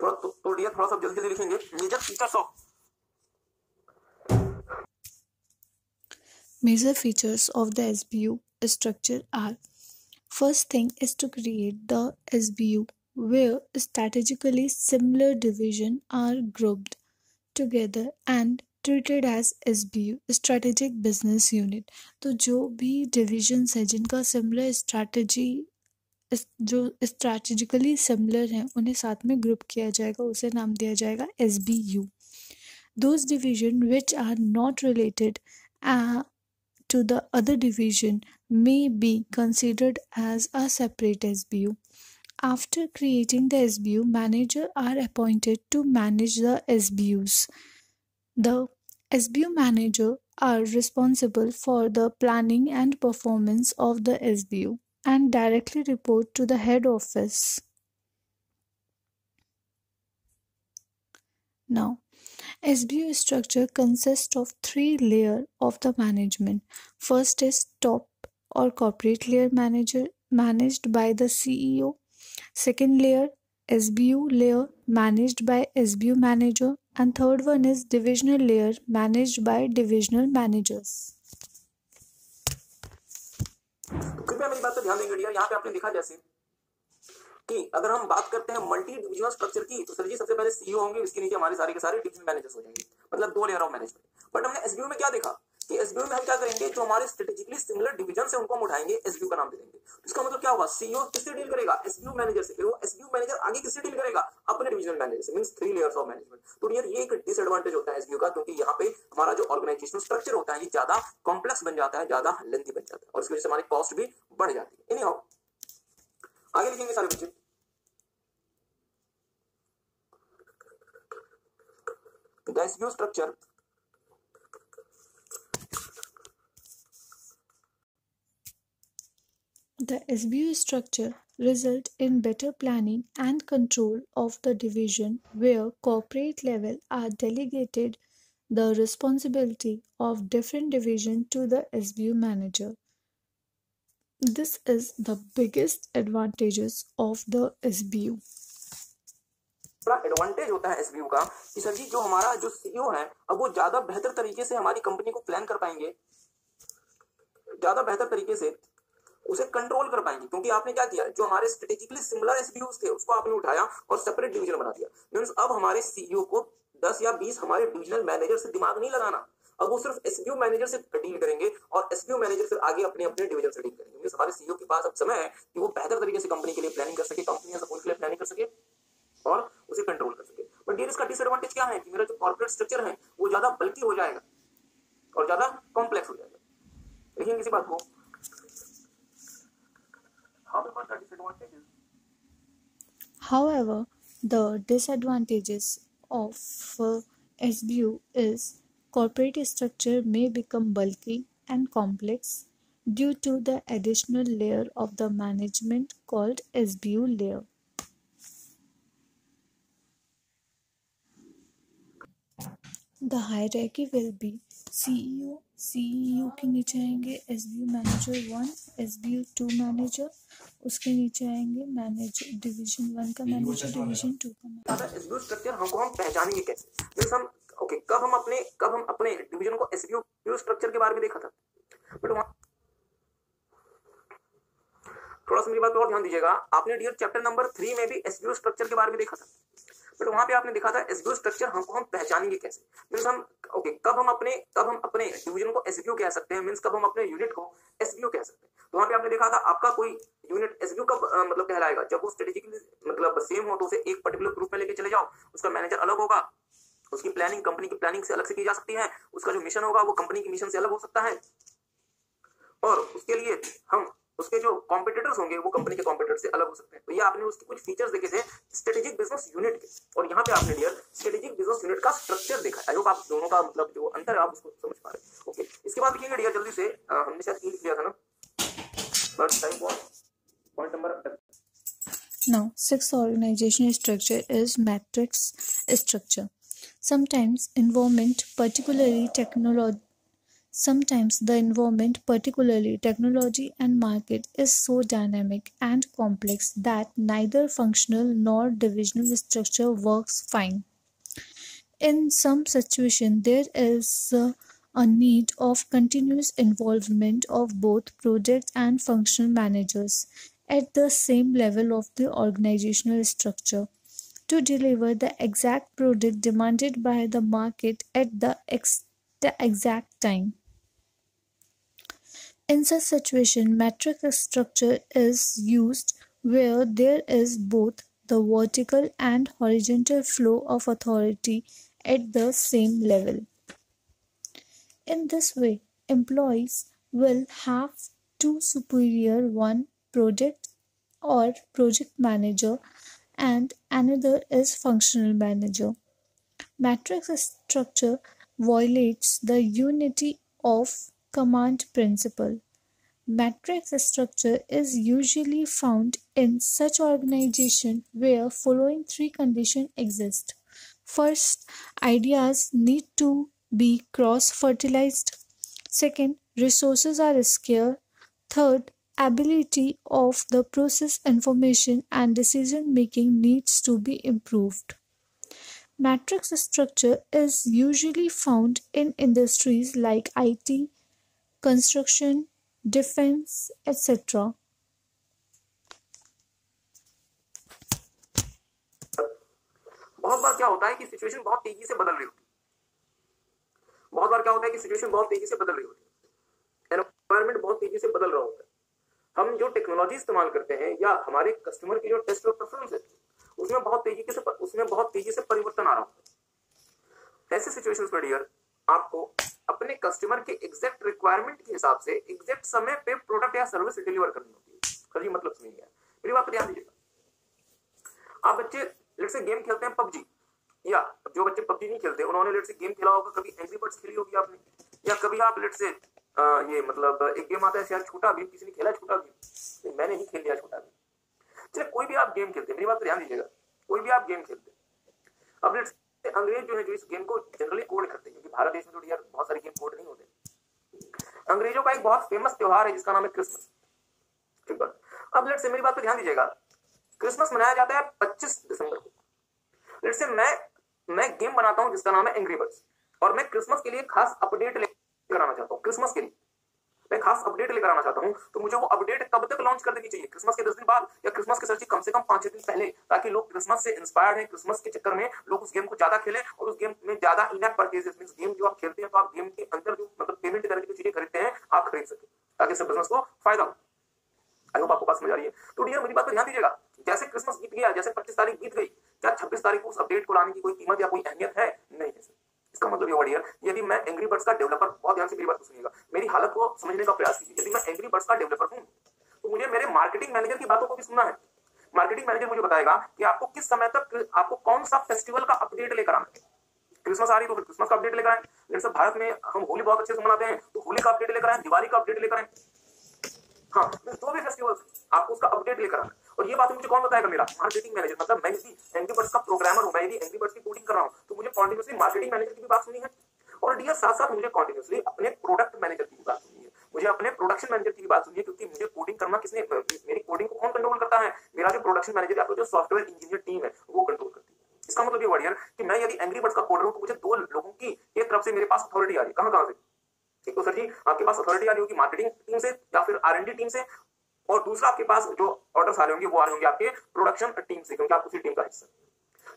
S1: थोड़ा सा जल्दी लिखेंगे। Major features of
S2: Major features of the SBU structure are: first thing is to create the SBU where strategically similar divisions are grouped together and treated as SBU strategic business unit। तो जो भी divisions है जिनका similar strategy जो strategically similar हैं उन्हें साथ में ग्रुप किया जाएगा, उसे नाम दिया जाएगा SBU। Those divisions which are not related to the other division may be considered as a separate SBU. After creating the SBU, managers are appointed to manage the SBUs. The SBU manager are responsible for the planning and performance of the SBU and directly report to the head office. Now, SBU structure consists of 3 layers of the management. First is top or corporate layer manager managed by the CEO. Second layer, SBU layer managed by SBU manager, and third one is divisional layer managed by divisional managers.
S1: तो कृपया मेरी बात पर ध्यान देंगे dear. यहाँ पे आपने लिखा जैसे कि अगर हम बात करते हैं मल्टी डिविजनल स्ट्रक्चर की, तो सर जी सबसे पहले सीईओ होंगे, इसके नीचे हमारे सारे के सारे डिविजनल मैनेजर्स हो जाएंगे, मतलब 2 लेयर ऑफ मैनेजमेंट। बट हमने एसबीयू में क्या देखा कि एसबीयू में हम क्या करेंगे, जो हमारे स्ट्रेटेजिकली सिमिलर डिवीजन से उनको हम उठाएंगे, एसबीयू का नाम दे देंगे। इसका मतलब क्या होगा, सीईओ किससे डील करेगा, एसबीयू मैनेजर से, फिर वो एसबीयू मैनेजर आगे किससे डील करेगा, अपने डिविजनल मैनेजर से, मींस 3 लेयर्स ऑफ मैनेजमेंट। तो डियर ये एक डिसएडवांटेज होता है एसबीयू का, क्योंकि यहाँ पे हमारा जो ऑर्गेनाइजेशनल स्ट्रक्चर होता है ये ज्यादा कॉम्प्लेक्स बन जाता है, ज्यादा लेंथी बन जाता है, और इसकी वजह से हमारी कॉस्ट भी बढ़ जाती है। एनीहाउ आगे लिखेंगे सारे बच्चे। The SBU structure
S2: The SBU structure result in better planning and control of the division, where corporate level are delegated the responsibility of different division to the SBU manager. This is the biggest advantages of the SBU.
S1: बड़ा advantage होता है SBU का कि sir जी जो हमारा जो CEO है, अब वो ज्यादा बेहतर तरीके से हमारी कंपनी को प्लान कर पाएंगे, ज्यादा बेहतर तरीके से उसे कंट्रोल कर पाएंगे, क्योंकि आपने क्या किया, जो हमारे स्ट्रेटेजिकली सिमिलर एसबीयूज थे उसको आपने उठाया और सेपरेट डिवीजन बना दिया। मींस अब हमारे सीईओ को 10 या 20 हमारे डिविजनल मैनेजर से दिमाग नहीं लगाना, अब वो सिर्फ एसबीयू मैनेजर से डील करेंगे और एसबीयू मैनेजर फिर आगे अपने अपने डिवीजन से डील करेंगे। मींस हमारे सीईओ के पास अब समय है कि वो बेहतर तरीके से कंपनी के लिए प्लानिंग कर सके, कंपनी सपोर्ट के लिए प्लानिंग कर सके और उसे कंट्रोल कर सके। बट डियर इसका डिसएडवांटेज क्या है कि मेरा जो कॉर्पोरेट स्ट्रक्चर है वो ज्यादा बल्की हो जाएगा और ज्यादा कॉम्प्लेक्स हो जाएगा। देखिए किसी बात को,
S2: However, the disadvantages of SBU is corporate structure may become bulky and complex due to the additional layer of the management called SBU layer. The hierarchy will be CEO के नीचे आएंगे SBU मैनेजर 1, SBU 2 मैनेजर, उसके नीचे आएंगे manager division 1 का manager, division 2 का manager.
S1: SBU structure हमको हम पहचानेंगे कैसे, मींस हम ओके कब हम अपने डिवीजन को एसबीयू स्ट्रक्चर के बारे में देखा था, बट वहां थोड़ा सा मेरी बात पर और ध्यान दीजिएगा। आपने डियर चैप्टर नंबर 3 में भी एसबीयू स्ट्रक्चर के बारे में देखा था, बट वहां पे आपने देखा था एसबीयू स्ट्रक्चर हमको हम पहचानेंगे कैसे, मींस हम ओके कब हम अपने डिवीजन को एसबीयू कह सकते हैं, मींस कब हम अपने यूनिट को एसबीयू कह सकते हैं। तो वहां पे आपने देखा था आपका कोई यूनिट एसबीयू कब मतलब कहलाएगा, जब वो स्ट्रेटेजिकली मतलब सेम हो तो उसे एक पर्टिकुलर ग्रुप में लेके चले जाओ, उसका मैनेजर अलग होगा, उसकी प्लानिंग कंपनी की प्लानिंग से अलग से की जा सकती है, उसका जो मिशन होगा वो कंपनी के मिशन से अलग हो सकता है, और उसके लिए हम उसके जो कॉम्पिटिटर्स होंगे वो कंपनी के कॉम्पिटिटर से अलग हो सकते हैं। तो ये आपने उसके कुछ फीचर्स देखे थे स्ट्रेटेजिक बिजनेस यूनिट के, और यहाँ पे आपने डियर स्ट्रेटेजिक बिजनेस यूनिट का स्ट्रक्चर देखा। आई होप आप दोनों का मतलब जो अंतर है आप उसको समझ पा रहे हैं। ओके, इसके बाद लिखेंगे डियर जल्दी से, हमने शायद 3 लिख लिया था ना, but time point number.
S2: Now, sixth organizational structure is matrix structure. Sometimes the environment, particularly technology and market, is so dynamic and complex that neither functional nor divisional structure works fine. In some situations, there is a need of continuous involvement of both project and functional managers at the same level of the organizational structure to deliver the exact product demanded by the market at the exact time. In such situation, matrix structure is used where there is both the vertical and horizontal flow of authority at the same level. In this way, employees will have two superior, one project or project manager and another is functional manager. Matrix structure violates the unity of command principle. Matrix structure is usually found in such organization where following 3 conditions exist. First, ideas need to be cross-fertilized. Second, resources are scarce. Third, ability of the process information and decision making needs to be improved. Matrix structure is usually found in industries like IT, construction, defense, etc.
S1: बहुत बार क्या होता है कि situation बहुत तेजी से बदल रही होती है। बहुत बार क्या होता है कि सिचुएशन बहुत तेजी से बदल रही होती है, एनवायरनमेंट बहुत तेजी से बदल रहा होता है। हम जो टेक्नोलॉजी इस्तेमाल करते हैं या हमारे कस्टमर की जो टेस्ट और प्रेफरेंस है उसमें बहुत तेजी से परिवर्तन आ रहा होता है। ऐसे सिचुएशंस में डियर आपको अपने कस्टमर के एग्जैक्ट रिक्वायरमेंट के हिसाब से एग्जैक्ट समय पे प्रोडक्ट या सर्विस डिलीवर करनी होती है। सर जी मतलब सुनिए, मेरी बात पर ध्यान दीजिएगा। आप बच्चे लेट्स से गेम खेलते हैं पबजी, या जो बच्चे पबजी नहीं खेलते उन्होंने लेट्स से गेम खेला होगा, कभी एंग्री बर्ड्स खेली होगी आपने, या कभी आप लेट्स से ये मतलब एक गेम आता है शायद छोटा भीम, किसी ने खेला छोटा भीम? मैंने ही खेल लिया छोटा भीम। चलिए कोई भी आप गेम खेलते हैं, मेरी बात पर ध्यान दीजिएगा, कोई भी आप गेम खेलते हैं। अब लेट्स अंग्रेज जो है जो इस गेम को जनरली कोड करते हैं, क्योंकि भारत देश में तो यार बहुत सारे गेम कोड नहीं होते। अंग्रेजों का एक बहुत फेमस त्योहार है जिसका नाम है क्रिसमस, ठीक है। अब लेट्स से मेरी बात पर ध्यान दीजिएगा, क्रिसमस मनाया जाता है 25 दिसंबर को। लेट्स से मैं गेम बनाता हूं जिसका नाम है एंग्री बर्ड्स, और मैं क्रिसमस के लिए खास अपडेट लेकर आना चाहता हूं। क्रिसमस के लिए मैं खास अपडेट लेकर आना चाहता हूं, तो मुझे वो अपडेट कब तक लॉन्च कर देनी चाहिए? क्रिसमस के 10 दिन बाद, या क्रिसमस के सर कम से कम 5-6 दिन पहले, ताकि लोग क्रिसमस से इंस्पायर्ड हैं, क्रिसमस के चक्कर में लोग उस गेम को ज्यादा खेलें और उस गेम में ज्यादा इन-ऐप परचेजेस मींस गेम जो आप खेलते हैं तो आप गेम के अंदर जो मतलब पेमेंट करके जो चीजें खरीदते हैं आप खरीद सके, ताकि इससे बिजनेस को फायदा हो। आई होप आपको बात समझ आ रही है। तो डियर मेरी बात पर ध्यान दीजिएगा, जैसे क्रिसमस बीत गया, जैसे 25 तारीख बीत गई, क्या 26 तारीख को उस अपडेट को लाने की कोई कीमत या कोई अहमियत है? नहीं है। इसका मतलब ये डियर, यदि मैं एंग्री बर्ड्स का डेवलपर, बहुत ध्यान से मेरी बात को सुनिएगा, मेरी हालत को समझने का प्रयास कीजिए। यदि मैं एंग्री बर्ड्स का डेवलपर हूं तो मुझे मेरे मार्केटिंग मैनेजर की बातों को भी सुनना है। मार्केटिंग मैनेजर मुझे बताएगा कि आपको किस समय तक आपको कौन सा फेस्टिवल का अपडेट लेकर आना है। क्रिसमस आ रही तो फिर क्रिसमस का अपडेट लेकर आए, जैसे भारत में हम होली बहुत अच्छे से मनाते हैं तो होली का अपडेट लेकर आए, दिवाली का अपडेट लेकर आए, हाँ जो भी फेस्टिवल आपको उसका अपडेट लेकर आना। और ये बात मुझे कौन बताएगा? मेरा मार्केटिंग मैनेजर। मतलब मैं यदि एंग्री बर्ड्स का प्रोग्रामर हूं, मैं यदि एंग्री बर्ड्स की कोडिंग कर रहा हूं तो मुझे कॉन्टिन्यूसली मार्केटिंग मैनेजर की भी बात सुननी है, और डियर साथ साथ मुझे कॉन्टिन्यूसली अपने प्रोडक्ट मैनेजर की भी बात सुननी है, मुझे अपने प्रोडक्शन मैनेजर की भी बात सुननी है, क्योंकि मुझे कोडिंग करना किसने, मेरी कोडिंग को कौन कंट्रोल करता है? मेरा जो प्रोडक्शन मैनेजर या जो सॉफ्टवेयर इंजीनियर टीम है वो कंट्रोल करती है। इसका मतलब ये वर्ड यार कि मैं यदि एंग्री बर्ड्स का कोडर हूं तो मुझे 2 लोगों की एक तरफ से मेरे पास अथॉरिटी आ रही है। कहां से? एक तो सर जी आपके पास अथॉरिटी आ रही होगी मार्केटिंग टीम से या फिर R&D टीम से, और दूसरा आपके पास जो ऑर्डर्स आ रहे होंगे वो आ रहे होंगे आपके प्रोडक्शन टीम से, क्योंकि आप उसी टीम का हिस्सा।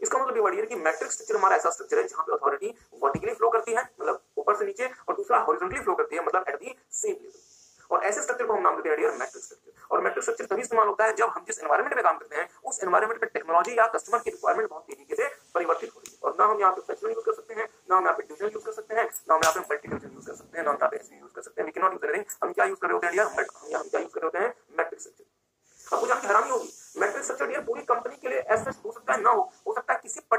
S1: इसका मतलब ये वर्ड है कि मैट्रिक्स स्ट्रक्चर हमारा ऐसा स्ट्रक्चर है जहां पे अथॉरिटी वर्टिकली फ्लो करती है, मतलब ऊपर से नीचे, और दूसरा हॉरिजॉन्टली फ्लो करती है, मतलब एट द सेम लेवल। और ऐसे स्ट्रक्चर को हम नाम देते हैं डियर मैट्रिक्स स्ट्रक्चर। और मैट्रिक्स स्ट्रक्चर तभी इस्तेमाल होता है जब हम जिस एनवायरनमेंट में काम करते हैं उस एनवायरनमेंट में टेक्नोलॉजी या कस्टमर की रिक्वायरमेंट बहुत तेजी से परिवर्तित हो रही है, और ना हम यहाँ पे फ्रैक्शनल यूज कर सकते हैं, ना हम यहाँ पे डिविजन यूज कर सकते हैं, ना हम यहाँ पे मल्टीपल यूज कर सकते हैं, ना हम यहाँ पे यूज कर सकते हैं। We cannot use anything. हम क्या यूज कर रहे होते हैं डियर? हम क्या यूज कर रहे होते हैं?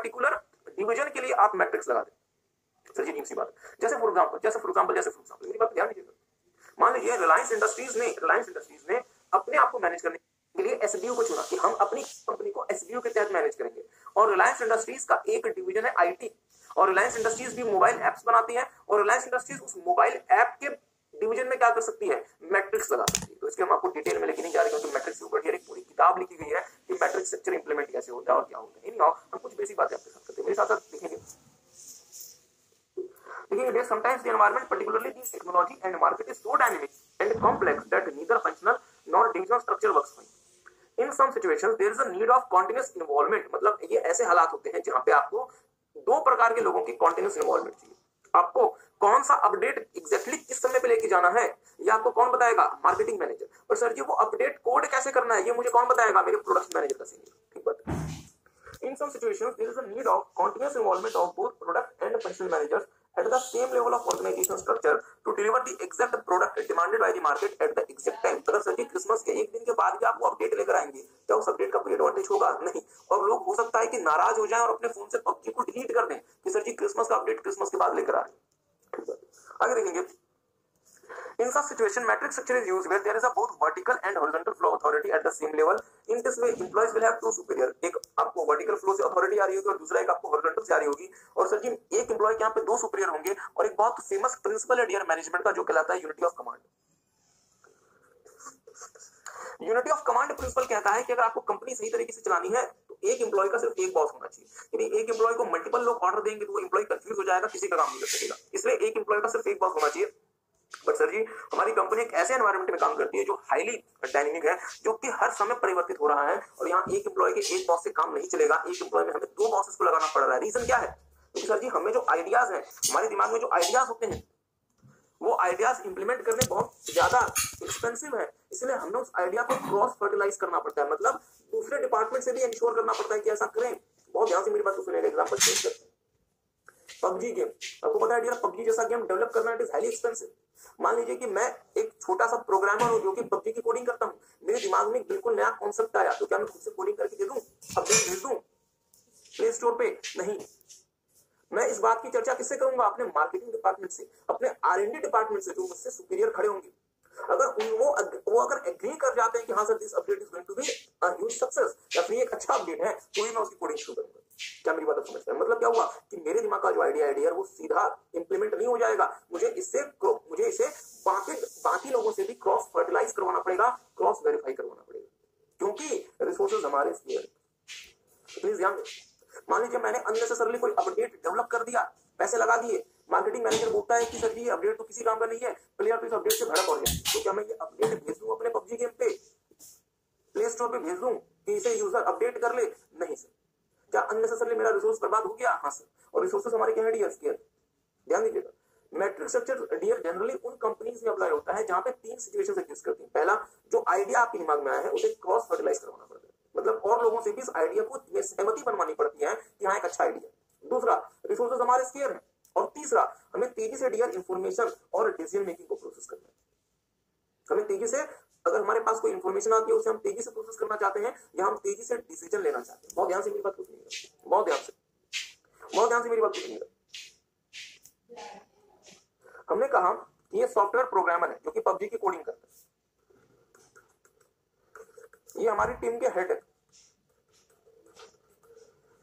S1: पर्टिकुलर डिवीजन के लिए आप मैट्रिक्स लगा दें। सर जी सी बात, जैसे फॉर एग्जांपल मेरी बात ध्यान दीजिएगा। मान लीजिए रिलायंस इंडस्ट्रीज ने अपने आप को मैनेज करने के लिए एसबीयू को चुना कि हम अपनी कंपनी को एसबीयू के तहत मैनेज करेंगे, और रिलायंस इंडस्ट्रीज का एक डिवीजन है आईटी, और रिलायंस इंडस्ट्रीज भी मोबाइल एप्स बनाती है, और रिलायंस इंडस्ट्रीज उस मोबाइल ऐप के डिवीजन में क्या कर सकती है, मैट्रिक्स लगा सकती है। तो इसके हम आपको डिटेल में लेके नहीं जा रहे क्योंकि मैट्रिक्स के ऊपर एक पूरी किताब लिखी गई है कि मैट्रिक्स स्ट्रक्चर इंप्लीमेंट कैसे होता है और क्या होता है। एनीहाउ हम कुछ बेसिक बातें आपके साथ करते हैं, मेरे साथ साथ देखेंगे। Dear, sometimes the environment, particularly the technology and market, is so dynamic and complex that neither functional nor divisional structure works fine. In some situations, there is a need of continuous involvement. मतलब ये ऐसे हालात होते हैं जहाँ पे आपको दो प्रकार के लोगों की continuous involvement चाहिए। आपको कौन सा अपडेट एग्जैक्टली किस समय पे लेके जाना है ये आपको कौन बताएगा, मार्केटिंग मैनेजर। पर सर जी वो अपडेट कोड कैसे करना है ये मुझे कौन बताएगा, मेरे प्रोडक्शन मैनेजर का सीनियर। ठीक बात है। In some situations, there is a need of continuous involvement of both product and functional managers at the same level of organization structure to deliver the exact product demanded by the market at the exact time. अगर sir जी Christmas के एक दिन के बाद भी आप वो update लेकर आएंगे क्या उस अपडेट का कोई एडवांटेज होगा? नहीं। और लोग हो सकता है कि नाराज हो जाएं और अपने फोन से पबजी को डिलीट कर दें कि सर जी क्रिसमस का अपडेट क्रिसमस के बाद लेकर आ रहे हैं। आगे देखेंगे। In such situation, matrix structure is used where there is a both vertical and horizontal flow authority at the same level. In this way, employees will have two superior. एक आपको vertical flow से authority आ रही होगी और दूसरा एक आपको horizontal से आ रही होगी। और सर जी एक एम्प्लॉय के यहाँ पे दो सुपीरियर होंगे और एक बहुत फेमस प्रिंसिपल है डियर मैनेजमेंट का जो कहलाता है unity of command. Unity of command principle कहता है कि अगर आपको कंपनी सही तरीके से चलानी है तो एक एम्प्लॉय का सिर्फ एक बॉस होना चाहिए। यदि एक एम्प्लॉय को मल्टीपल लोग ऑर्डर देंगे तो वो एम्प्लॉय कंफ्यूज हो जाएगा, किसी का काम नहीं कर सकेगा। इसलिए एक एम्प्लॉय का सिर्फ एक बॉस होना चाहिए। बट सर जी हमारी कंपनी एक ऐसे एनवायरनमेंट में काम करती है जो हाईली डायनेमिक है, जो कि हर समय परिवर्तित हो रहा है, और यहाँ एक एम्प्लॉय के एक बॉस से काम नहीं चलेगा। एक एम्प्लॉय में हमें दो बॉसेस को लगाना पड़ रहा है। रीजन क्या है? क्योंकि सर जी हमें जो आइडियाज हैं, हमारे दिमाग में जो आइडियाज होते हैं वो आइडियाज इंप्लीमेंट करने बहुत ज्यादा एक्सपेंसिव है, इसलिए हमें उस आइडिया को क्रॉस फर्टिलाइज करना पड़ता है। मतलब दूसरे डिपार्टमेंट से भी इंश्योर करना पड़ता है कि ऐसा करें। बहुत ध्यान से मेरी बात को सुनिएगा। एग्जांपल चेंज करते हैं। पबजी गेम, आपको पता है डियर पबजी जैसा गेम डेवलप करना इट इज हाईली एक्सपेंसिव। मान लीजिए कि मैं एक छोटा सा प्रोग्रामर हूं जो कि पबजी की कोडिंग करता हूं, मेरे दिमाग में बिल्कुल नया कॉन्सेप्ट आया तो क्या मैं खुद से कोडिंग करके दे दूं, अपडेट भेज दूं प्ले स्टोर पे? नहीं। मैं इस बात की चर्चा किससे करूंगा? अपने मार्केटिंग डिपार्टमेंट से, अपने R&D डिपार्टमेंट से, जो मुझसे सुपीरियर खड़े होंगे। अगर वो अगर एग्री कर जाते हैं कि हाँ sir this update is going to be a huge success या फिर एक अच्छा अपडेट है, तो ही मैं उसकी कोडिंग शुरू करूंगा। क्या मेरी बात समझते हैं? मतलब क्या हुआ कि मेरे दिमाग का जो आइडिया है वो सीधा इंप्लीमेंट नहीं हो जाएगा, मुझे इसे बाकी लोगों से भी क्रॉस फर्टिलाइज करवाना पड़ेगा, क्रॉस वेरीफाई करवाना पड़ेगा, क्योंकि रिसोर्सेज हमारे स्केयर। प्लीज ध्यान दें। मान लीजिए मैंने अननेसेसरली कोई अपडेट डेवलप कर दिया, पैसे लगा दिए, मार्केटिंग मैनेजर बोलता है कि सर जी अपडेट तो किसी काम का नहीं है, प्लेयर तो इस अपडेट से भड़क हो जाए, तो क्या मैं ये अपडेट भेज दूं अपने पबजी गेम पे, प्ले स्टोर पे भेज दूं कि इसे यूजर अपडेट कर ले? नहीं सर। क्या अननेसेसरली मेरा रिसोर्स बर्बाद हो गया? हाँ सर। और रिसोर्सेज हमारे क्या है डियर? स्केयर। ध्यान दीजिएगा। मैट्रिक्स स्ट्रक्चर डियर जनरली उन कंपनीज में अप्लाई होता है जहां पे तीन सिचुएशंस एग्जिस्ट करती हैं। पहला, जो आइडिया आपके दिमाग में आया है उसे क्रॉस फर्टिलाइज करवाना पड़ता है, मतलब और लोगों से भी इस आइडिया को सहमति बनवानी पड़ती है कि हाँ एक अच्छा आइडिया। दूसरा, रिसोर्सेज हमारे स्केयर है। और तीसरा, हमें तेजी से डियर इंफॉर्मेशन और डिसीजन मेकिंग को प्रोसेस करना है। हमें तेजी से, अगर हमारे पास कोई इंफॉर्मेशन आती है उसे हम तेजी से प्रोसेस करना चाहते हैं या हम तेजी से डिसीजन लेना चाहते हैं। बहुत ध्यान से मेरी बात को सुनिएगा, बहुत ध्यान से मेरी बात को सुनिएगा। हमने कहा कि ये सॉफ्टवेयर प्रोग्रामर है जो कि पबजी की कोडिंग करता है, ये हमारी टीम के हेड है,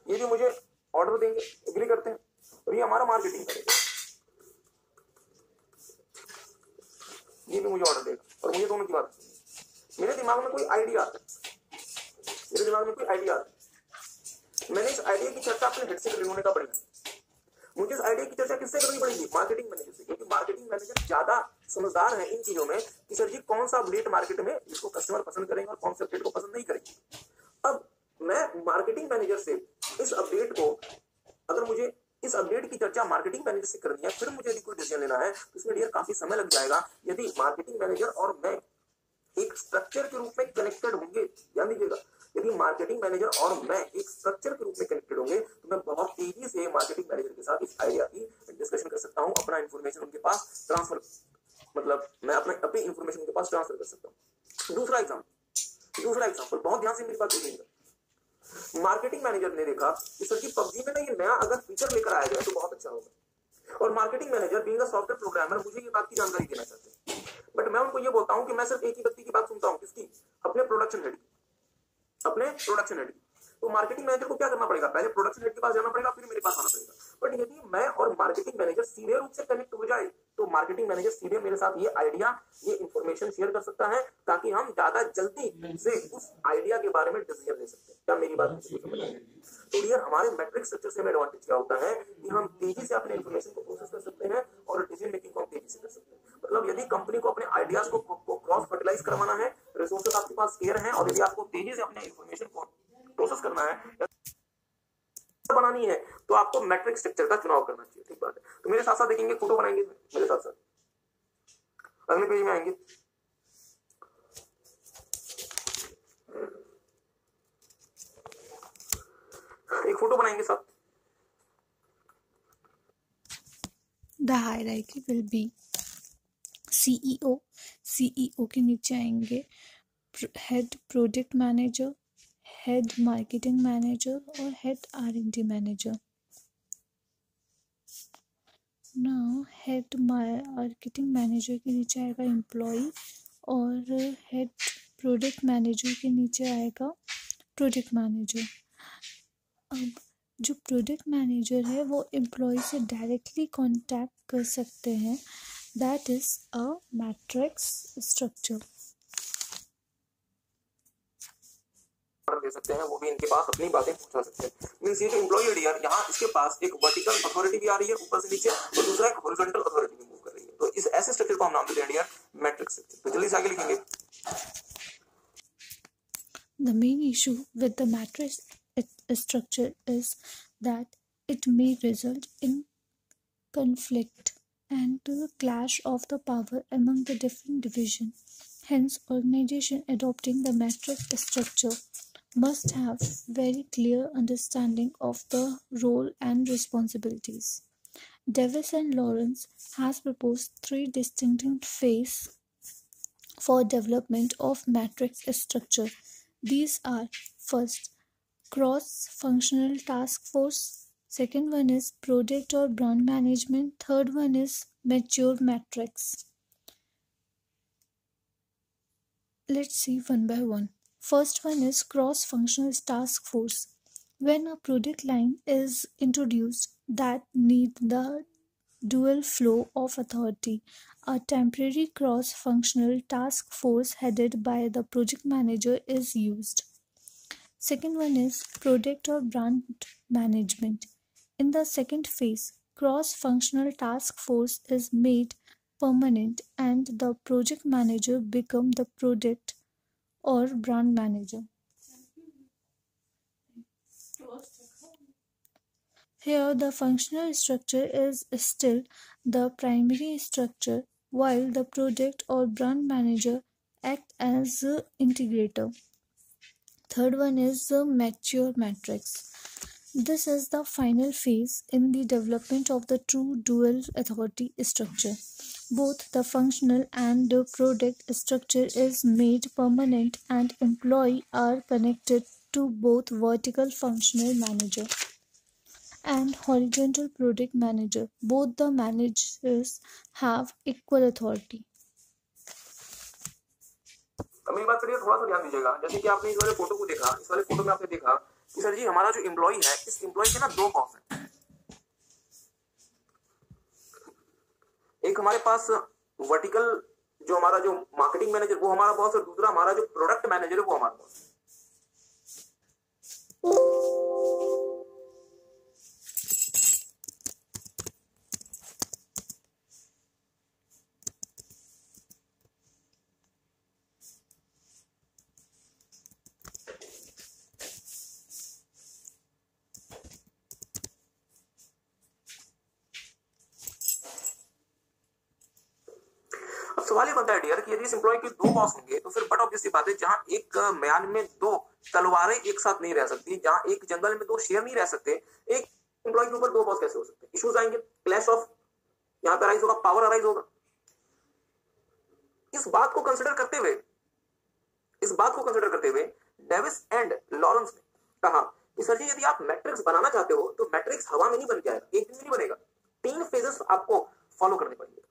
S1: ये भी मुझे ऑर्डर देंगे, एग्री करते हैं, और ये हमारा मार्केटिंग करेगा, ये भी मुझे ऑर्डर देगा। और मुझे दोनों की बात, मेरे दिमाग में कोई आइडिया आता है, मैंने इस आइडिया की चर्चा अपने हेड से करने का पड़ेगा। मुझे इस आइडिया की चर्चा किससे करनी पड़ेगी? मार्केटिंग मैनेजर से, क्योंकि मार्केटिंग मैनेजर ज्यादा समझदार है इन चीजों में कि सर जी कौन सा अपडेट मार्केट में जिसको कस्टमर पसंद करेंगे और कौन से अपडेट को पसंद नहीं करेंगे। अब मैं मार्केटिंग मैनेजर से इस अपडेट को, अगर मुझे इस अपडेट की चर्चा मार्केटिंग मैनेजर से करनी है, फिर मुझे यदि कोई डिसीजन लेना है तो इसमें डियर काफी समय लग जाएगा। यदि मार्केटिंग मैनेजर और मैं एक स्ट्रक्चर के रूप में कनेक्टेड होंगे, ध्यान दीजिएगा, यदि मार्केटिंग मैनेजर और मैं एक स्ट्रक्चर के रूप में कनेक्टेड होंगे तो मैं बहुत तेजी से मार्केटिंग मैनेजर के साथ इस आइडिया की डिस्कशन कर सकता हूं, अपना इंफॉर्मेशन उनके पास ट्रांसफर, मतलब मैं अपनी इंफॉर्मेशन उनके पास ट्रांसफर कर सकता हूं। दूसरा एग्जांपल, बहुत ध्यान से मेरी बात सुनिएगा। मार्केटिंग मैनेजर ने देखा कि सर जी पबजी में ना ये नया अगर फीचर लेकर आया जाए तो बहुत अच्छा होगा। और marketing manager being a software programmer मुझे ये बात की जानकारी देना चाहते हैं, बट मैं उनको ये बोलता हूँ कि मैं सिर्फ एक ही व्यक्ति की बात सुनता हूँ, किसकी? अपने प्रोडक्शन हेड, अपने प्रोडक्शन हेड। तो मार्केटिंग मैनेजर को क्या करना पड़ेगा? पहले प्रोडक्शन हेड के पास जाना पड़ेगा, फिर मेरे पास आना पड़ेगा। बट यदि मैं और मार्केटिंग मैनेजर सीधे रूप से कनेक्ट हो जाए तो मार्केटिंग मैनेजर सीधे मेरे साथ ये आइडिया, ये इंफॉर्मेशन शेयर कर सकता है ताकि हम ज्यादा जल्दी से उस आइडिया के बारे में डिसीजन ले सकते हैं। क्या मेरी बात किसी को समझ आई? तो यार हमारे मैट्रिक्स स्ट्रक्चर से एडवांटेज क्या होता है कि हम तेजी से अपने इंफॉर्मेशन को प्रोसेस कर सकते हैं और डिसीजन मेकिंग को हम तेजी से कर सकते हैं। मतलब यदि कंपनी को अपने आइडियाज को क्रॉस फर्टिलाइज करवाना है, रिसोर्सेज आपके पास स्केयर है, और यदि आपको तेजी से अपने इंफॉर्मेशन को प्रोसेस करना है, बनानी है, तो आपको मैट्रिक्स स्ट्रक्चर का चुनाव करना चाहिए। ठीक बात है। तो मेरे साथ साथ देखेंगे, फोटो बनाएंगे मेरे साथ साथ, अगले पेज में आएंगे। एक फोटो बनाएंगे साथ।
S2: The hierarchy will be CEO, CEO के नीचे आएंगे head product manager, head marketing manager और head R&D manager. Now head marketing manager के नीचे आएगा एम्प्लॉय और हेड प्रोडक्ट मैनेजर के नीचे आएगा प्रोडक्ट मैनेजर। अब जो प्रोडक्ट मैनेजर है वो एम्प्लॉय से डायरेक्टली कांटेक्ट कर सकते हैं, that is a matrix structure.
S1: दे सकते हैं, वो भी इनके पास अपनी बातें पहुंचा सकते हैं। मींस ये जो एम्प्लॉय है यार, यहाँ इसके पास एक वर्टिकल अथॉरिटी भी आ रही है ऊपर से नीचे, और दूसरा एक हॉरिजॉन्टल अथॉरिटी भी मूव कर रही है। तो इस ऐसे स्ट्रक्चर को हम नाम देते हैं यार मैट्रिक्स स्ट्रक्चर। तो जल्दी से आगे लिखेंगे।
S2: The main issue with the matrix structure is that it may result in conflict and clash of the power among the different divisions. Hence, organization adopting the matrix structure must have very clear understanding of the role and responsibilities. Davis and Lawrence has proposed 3 distinct phases for development of matrix structure. These are: first, cross-functional task force; second one is product or brand management; third one is mature matrix. Let's see one by one. First one is cross-functional task force. When a product line is introduced that need the dual flow of authority, a temporary cross-functional task force headed by the project manager is used. Second one is product or brand management. In the second phase, cross-functional task force is made permanent and the project manager become the product or brand manager. Here the functional structure is still the primary structure while the product or brand manager act as the integrator. Third one is the mature matrix. This is the final phase in the development of the true dual authority structure. Both the functional and the product structure is made permanent and employees are connected to both vertical functional manager and horizontal product manager. Both the managers have equal authority.
S1: मेरी बात करिए, थोड़ा सा ध्यान दीजिएगा। जैसे कि आपने इस वाले फोटो को देखा, इस वाले फोटो में आपने देखा कि सर जी हमारा जो एम्प्लॉय है, इस एम्प्लॉय के ना 2 बॉस हैं। एक हमारे पास वर्टिकल जो हमारा जो मार्केटिंग मैनेजर वो हमारा बॉस, और दूसरा हमारा जो प्रोडक्ट मैनेजर है वो हमारा बॉस। सवाल ये बनता है डियर कि यदि इस एम्प्लॉय के 2 बॉस होंगे तो फिर बट ऑब्वियस सी बात है, जहां एक म्यान में 2 तलवारें एक साथ नहीं रह सकती, जहां एक जंगल में 2 शेर नहीं रह सकते, एक एम्प्लॉय के ऊपर 2 बॉस कैसे हो सकते हैं? इश्यूज आएंगे, क्लैश ऑफ यहां पे अराइज होगा, पावर अराइज होगा। इस बात को कंसीडर करते हुए डेविस एंड लॉरेंस ने कहा कि सर जी यदि आप मैट्रिक्स बनाना चाहते हो तो मैट्रिक्स हवा में नहीं बन जाएगा, एक दिन में नहीं बनेगा, 3 फेजेस आपको फॉलो करने पड़ेंगे,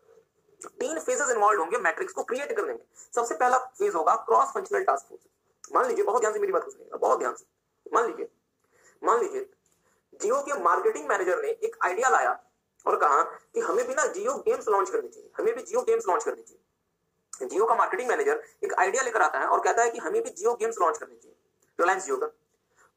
S1: 3 फेजेस इन्वॉल्व होंगे मैट्रिक्स को क्रिएट करने में। सबसे पहला फेज होगा क्रॉस फंक्शनल टास्क फोर्स। मान लीजिए, बहुत ध्यान से मेरी बात को सुनिएगा, बहुत ध्यान से। मान लीजिए जियो के मार्केटिंग मैनेजर ने एक आइडिया लाया और कहा कि हमें भी ना जियो गेम्स लॉन्च करनी चाहिए, हमें भी जियो गेम्स लॉन्च करनी चाहिए। जियो का मार्केटिंग मैनेजर एक आइडिया लेकर आता है और कहता है कि हमें भी जियो गेम्स लॉन्च करनी चाहिए, रिलायंस जियो का।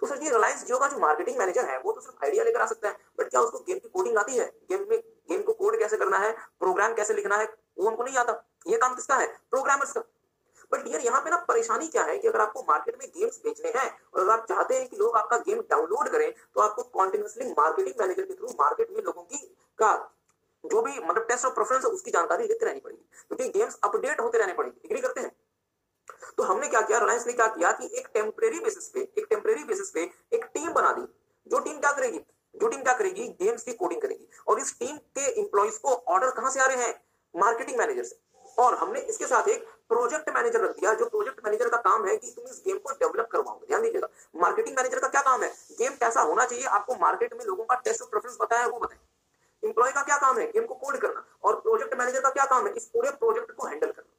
S1: तो सर जी रिलायंस जियो का जो मार्केटिंग मैनेजर है वो तो सिर्फ आइडिया लेकर आ सकता है, बट क्या उसको गेम की कोडिंग आती है? गेम को कोड कैसे करना है, प्रोग्राम कैसे लिखना है, वो हमको नहीं आता। ये काम किसका है? प्रोग्रामर्स का। बट यार यहाँ पे ना परेशानी क्या है कि अगर आपको मार्केट में गेम्स बेचने हैं और अगर आप चाहते हैं कि लोग आपका गेम डाउनलोड करें, तो आपको कॉन्टिन्यूसली मार्केटिंग मैनेजर के थ्रू मार्केट में लोगों की का जो भी मतलब टेस्ट ऑफ प्रेफरेंस है उसकी जानकारी लेते रहनी पड़ेगी, क्योंकि गेम्स अपडेट होते रहने पड़ेंगे। एग्री करते हैं? तो हमने क्या किया, रिलायंस ने क्या किया कि एक टेम्परेरी बेसिस पे एक टीम बना दी। जो टीम क्या करेगी, गेम्स की कोडिंग करेगी। और इस टीम के एम्प्लॉइज को ऑर्डर कहां से आ रहे हैं? मार्केटिंग मैनेजर से। और हमने इसके साथ एक प्रोजेक्ट मैनेजर रख दिया, जो प्रोजेक्ट मैनेजर का काम है कि तुम इस गेम को डेवलप करवाओ। ध्यान दीजिएगा, मार्केटिंग मैनेजर का क्या काम है? गेम कैसा होना चाहिए, आपको मार्केट में लोगों का टेस्ट ऑफ प्रेफरेंस बताया वो बताएं। एम्प्लॉय का क्या काम है? गेम को कोड करना। और प्रोजेक्ट मैनेजर का क्या काम है? इस पूरे प्रोजेक्ट को हैंडल करना।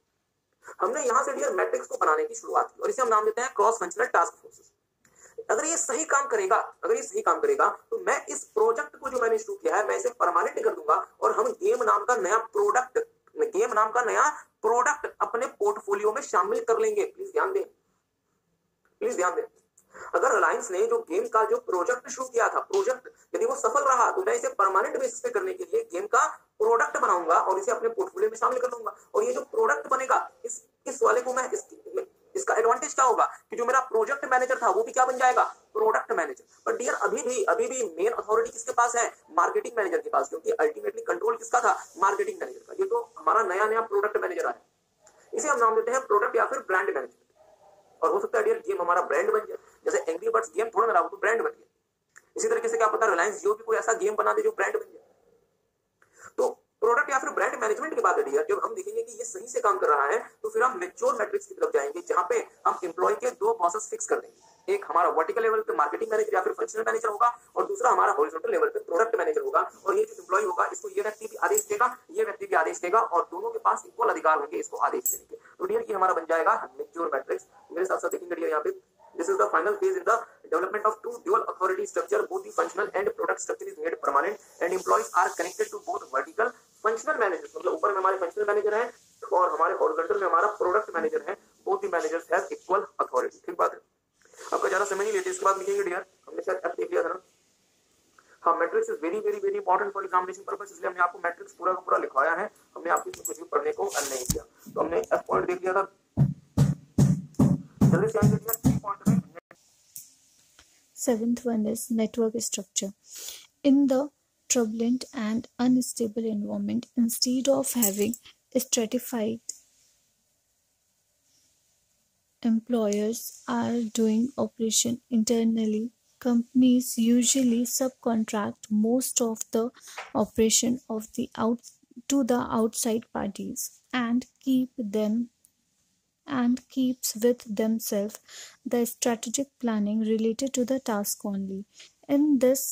S1: हमने यहां से डियर मैट्रिक्स को बनाने की शुरुआत की और इसे हम नाम देते हैं क्रॉस फंक्शनल टास्क फोर्सेस। अगर ये सही काम करेगा तो मैं इस प्रोजेक्ट को जो मैंने शुरू किया है मैं इसे परमानेंट कर दूंगा और हम गेम नाम का नया प्रोडक्ट अपने पोर्टफोलियो में शामिल कर लेंगे। प्लीज ध्यान दें। अगर रिलायंस ने जो गेम का जो प्रोजेक्ट शुरू किया था, यदि वो सफल रहा तो मैं इसे परमानेंट बेसिस पे करने के लिए गेम का प्रोडक्ट बनाऊंगा और इसे अपने पोर्टफोलियो में शामिल कर लूंगा। और ये जो प्रोडक्ट बनेगा इस वाले को मैं इसका एडवांटेज क्या होगा कि जो मेरा प्रोजेक्ट मैनेजर था वो भी क्या बन जाएगा? Product manager. बट डियर अभी भी मेन अथॉरिटी किसके पास है? मार्केटिंग मैनेजर के पास, क्योंकि अल्टीमेटली कंट्रोल किसका था? मार्केटिंग मैनेजर का। ये तो हमारा नया प्रोडक्ट मैनेजर आया, इसे हम नाम देते हैं प्रोडक्ट या फिर ब्रांड मैनेजर। और हो सकता है डियर गेम हमारा ब्रांड बन जाए, जैसे एंग्री बर्ड्स गेम थोड़ा ना तो ब्रांड बन गया। इसी तरीके से क्या पता रिलायंस जियो भी कोई ऐसा गेम बना दे जो ब्रांड बन जाए। तो प्रोडक्ट या फिर ब्रांड मैनेजमेंट के बाद डियर जब हम देखेंगे कि ये सही से काम कर रहा है तो फिर हम मैच्योर मैट्रिक्स की तरफ जाएंगे, जहां पे हम एम्प्लॉय के 2 बॉसेस फिक्स कर देंगे। एक हमारा वर्टिकल लेवल पे मार्केटिंग मैनेजर या फिर फंक्शनल मैनेजर होगा और दूसरा हमारा हॉरिजॉन्टल लेवल पे प्रोडक्ट मैनेजर होगा। और ये जो एम्प्लॉय होगा इसको ये व्यक्ति भी आदेश देगा, ये व्यक्ति भी आदेश देगा और दोनों के पास इक्वल अधिकार होंगे इसको आदेश देने के। तो डियर ये हमारा बन जाएगा मैच्योर मैट्रिक्स। मेरे साथ साथ देखेंगे डियर यहाँ पे, this is the final phase in the development of two dual authority structure. Both the functional and product structure is made permanent and employees are connected to both vertical functional managers, मतलब ऊपर में हमारे functional manager हैं और हमारे horizontal में हमारा product manager है। both the managers have equal authority। ठीक बात है, आपका ज्यादा समय नहीं लेते। इसके बाद लिखेंगे डियर, हमने शायद अब देख लिया था ना। हाँ, matrix is very very very important for examination purpose, इसलिए हमने आपको मैट्रिक्स पूरा का पूरा लिखवाया है। हमने आपको इसमें कुछ भी पढ़ने को नहीं किया। तो हमने एफ पॉइंट देख लिया था, जल्दी से आएंगे डियर 3 पॉइंट में।
S2: Seventh one is network structure. In the turbulent and unstable environment, instead of having stratified employers are doing operation internally, companies usually subcontract most of the operation of to the outside parties and keeps with themselves the strategic planning related to the task only. In this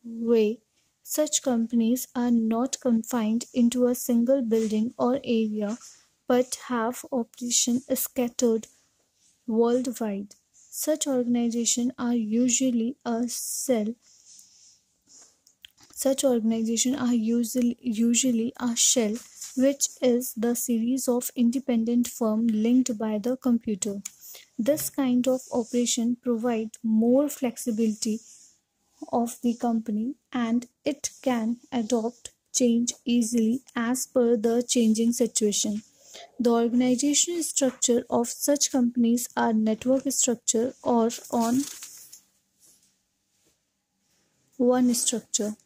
S2: way, such companies are not confined into a single building or area but have operations scattered worldwide. Such organizations are usually a shell, which is the series of independent firms linked by the computer. This kind of operation provides more flexibility of the company and it can adopt change easily as per the changing situation. The organizational structure of such companies are network structure or on one structure.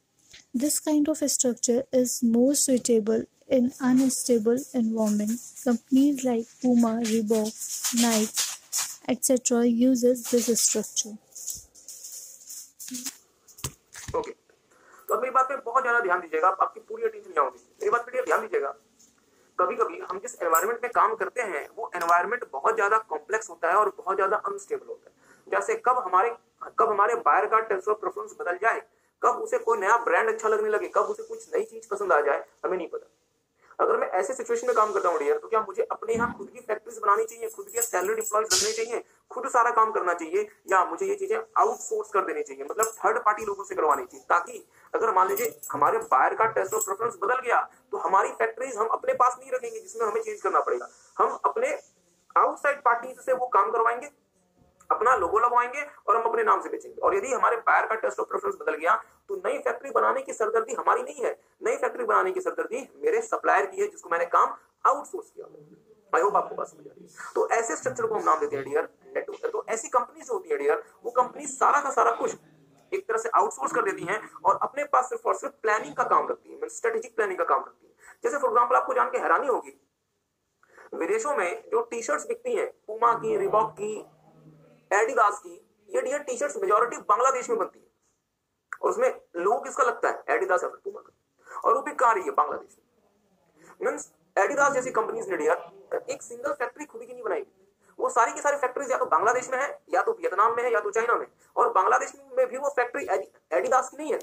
S2: This kind of structure is more suitable in unstable environment. Companies like Puma, Reebok, Nike, etc. uses this structure.
S1: Okay, तो अब मेरी बात पे बहुत ज्यादा ध्यान दीजिएगा, आपकी पूरी अटेंशन यहाँ होगी। मेरी बात पे ध्यान दीजिएगा। कभी कभी हम जिस एनवायरनमेंट में काम करते हैं वो एनवायरनमेंट बहुत ज्यादा कॉम्प्लेक्स होता है और बहुत ज्यादा अनस्टेबल होता है। जैसे कब कब हमारे बायर का टेस्ट ऑफ प्रेफरेंस बदल जाए, कब उसे कोई नया ब्रांड अच्छा लगने लगे, कब उसे कुछ नई चीज पसंद आ जाए, हमें नहीं पता। अगर मैं ऐसे सिचुएशन में काम करता हूँ डियर, तो क्या मुझे अपने यहाँ खुद की फैक्ट्रीज बनानी चाहिए, खुद के सैलरीड एम्प्लॉयज रखने चाहिए, खुद सारा काम करना चाहिए, या मुझे ये चीजें आउटसोर्स कर देनी चाहिए, मतलब थर्ड पार्टी लोगों से करवानी चाहिए, ताकि अगर मान लीजिए हमारे बायर का टेस्ट ऑफ प्रेफरेंस बदल गया तो हमारी फैक्ट्रीज हम अपने पास नहीं रखेंगे जिसमें हमें चेंज करना पड़ेगा, हम अपने आउटसाइड पार्टी से वो काम करवाएंगे, अपना लोगो लगवाएंगे और हम अपने नाम से बेचेंगे। और यदि हमारे बायर का टेस्ट ऑफ प्रेफरेंस बदल गया तो नई फैक्ट्री बनाने की सरदर्दी हमारी नहीं है, नई फैक्ट्री बनाने की सरदर्दी मेरे सप्लायर की है जिसको मैंने काम आउटसोर्स किया। आई होप आपको बात समझ आ रही है। तो ऐसे स्ट्रक्चर को हम नाम देते हैं डियर नेटवर्क। तो ऐसी कंपनीज होती है डियर, वो कंपनी सारा का सारा कुछ एक तरह से आउटसोर्स कर देती हैं और अपने पास सिर्फ और सिर्फ प्लानिंग का काम रखती है, स्ट्रेटेजिक प्लानिंग का काम रखती है। जैसे फॉर एग्जांपल आपको जान के हैरानी होगी, विदेशों में जो टी शर्ट्स बिकती हैं, पूमा की, रिबॉक की, एडिडास की, ये dear T shirts majority Bangladesh में बनती है और उसमें लोगो किसका लगता है, एडिडास या पूमा का, और वो भी कहाँ रही है, बांग्लादेश में। मींस एडिडास जैसी कंपनीज ने डियर एक सिंगल फैक्ट्री खुद की नहीं बनाई, वो सारी की सारी फैक्ट्रीज या तो बांग्लादेश में है, या तो वियतनाम में है, या तो चाइना में, और बांग्लादेश में भी वो फैक्ट्री एडिडास की नहीं है।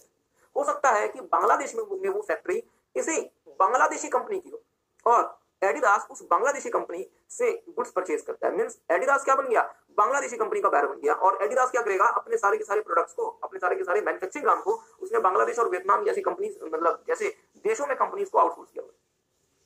S1: हो सकता है कि बांग्लादेश में वो फैक्ट्री किसी बांग्लादेशी कंपनी की हो और एडिडास उस बांग्लादेशी कंपनी से गुड्स परचेज करता है। मींस एडिडास क्या बन गया, बांग्लादेशी कंपनी का बायर बन गया, और एडिडास क्या करेगा, अपने सारे के सारे प्रोडक्ट्स को, अपने सारे के सारे मैन्युफैक्चरिंग काम को उसने बांग्लादेश और वियतनाम जैसी कंपनीज, मतलब जैसे देशों में कंपनीज को आउटसोर्स किया।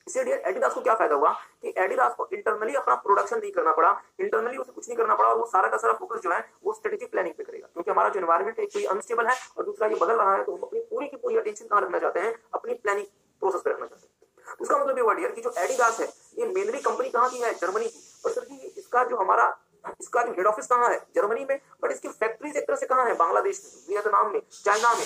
S1: इससे एडिडास को क्या फायदा हुआ कि एडिडास को इंटरनली अपना प्रोडक्शन नहीं करना पड़ा, इंटरनली उसे कुछ नहीं करना पड़ा, और वो सारा का सारा फोकस जो है वो स्ट्रेटेजिक प्लानिंग पे करेगा। क्योंकि हमारा जो एनवायरनमेंट है, कोई अनस्टेबल है और दूसरा ये बदल रहा है, तो हम अपनी पूरी की पूरी अटेंशन कहाँ रखना चाहते हैं, अपनी प्लानिंग प्रोसेस पे रखना चाहते हैं। उसका मतलब ये वर्ड यार कि जो एडिडास है ये मेनली कंपनी कहाँ की है, जर्मनी की, और सर जी इसका जो हेड ऑफिस कहाँ है, जर्मनी में, बट इसकी फैक्ट्रीज एक तरह से कहाँ है, बांग्लादेश में, वियतनाम में, चाइना में,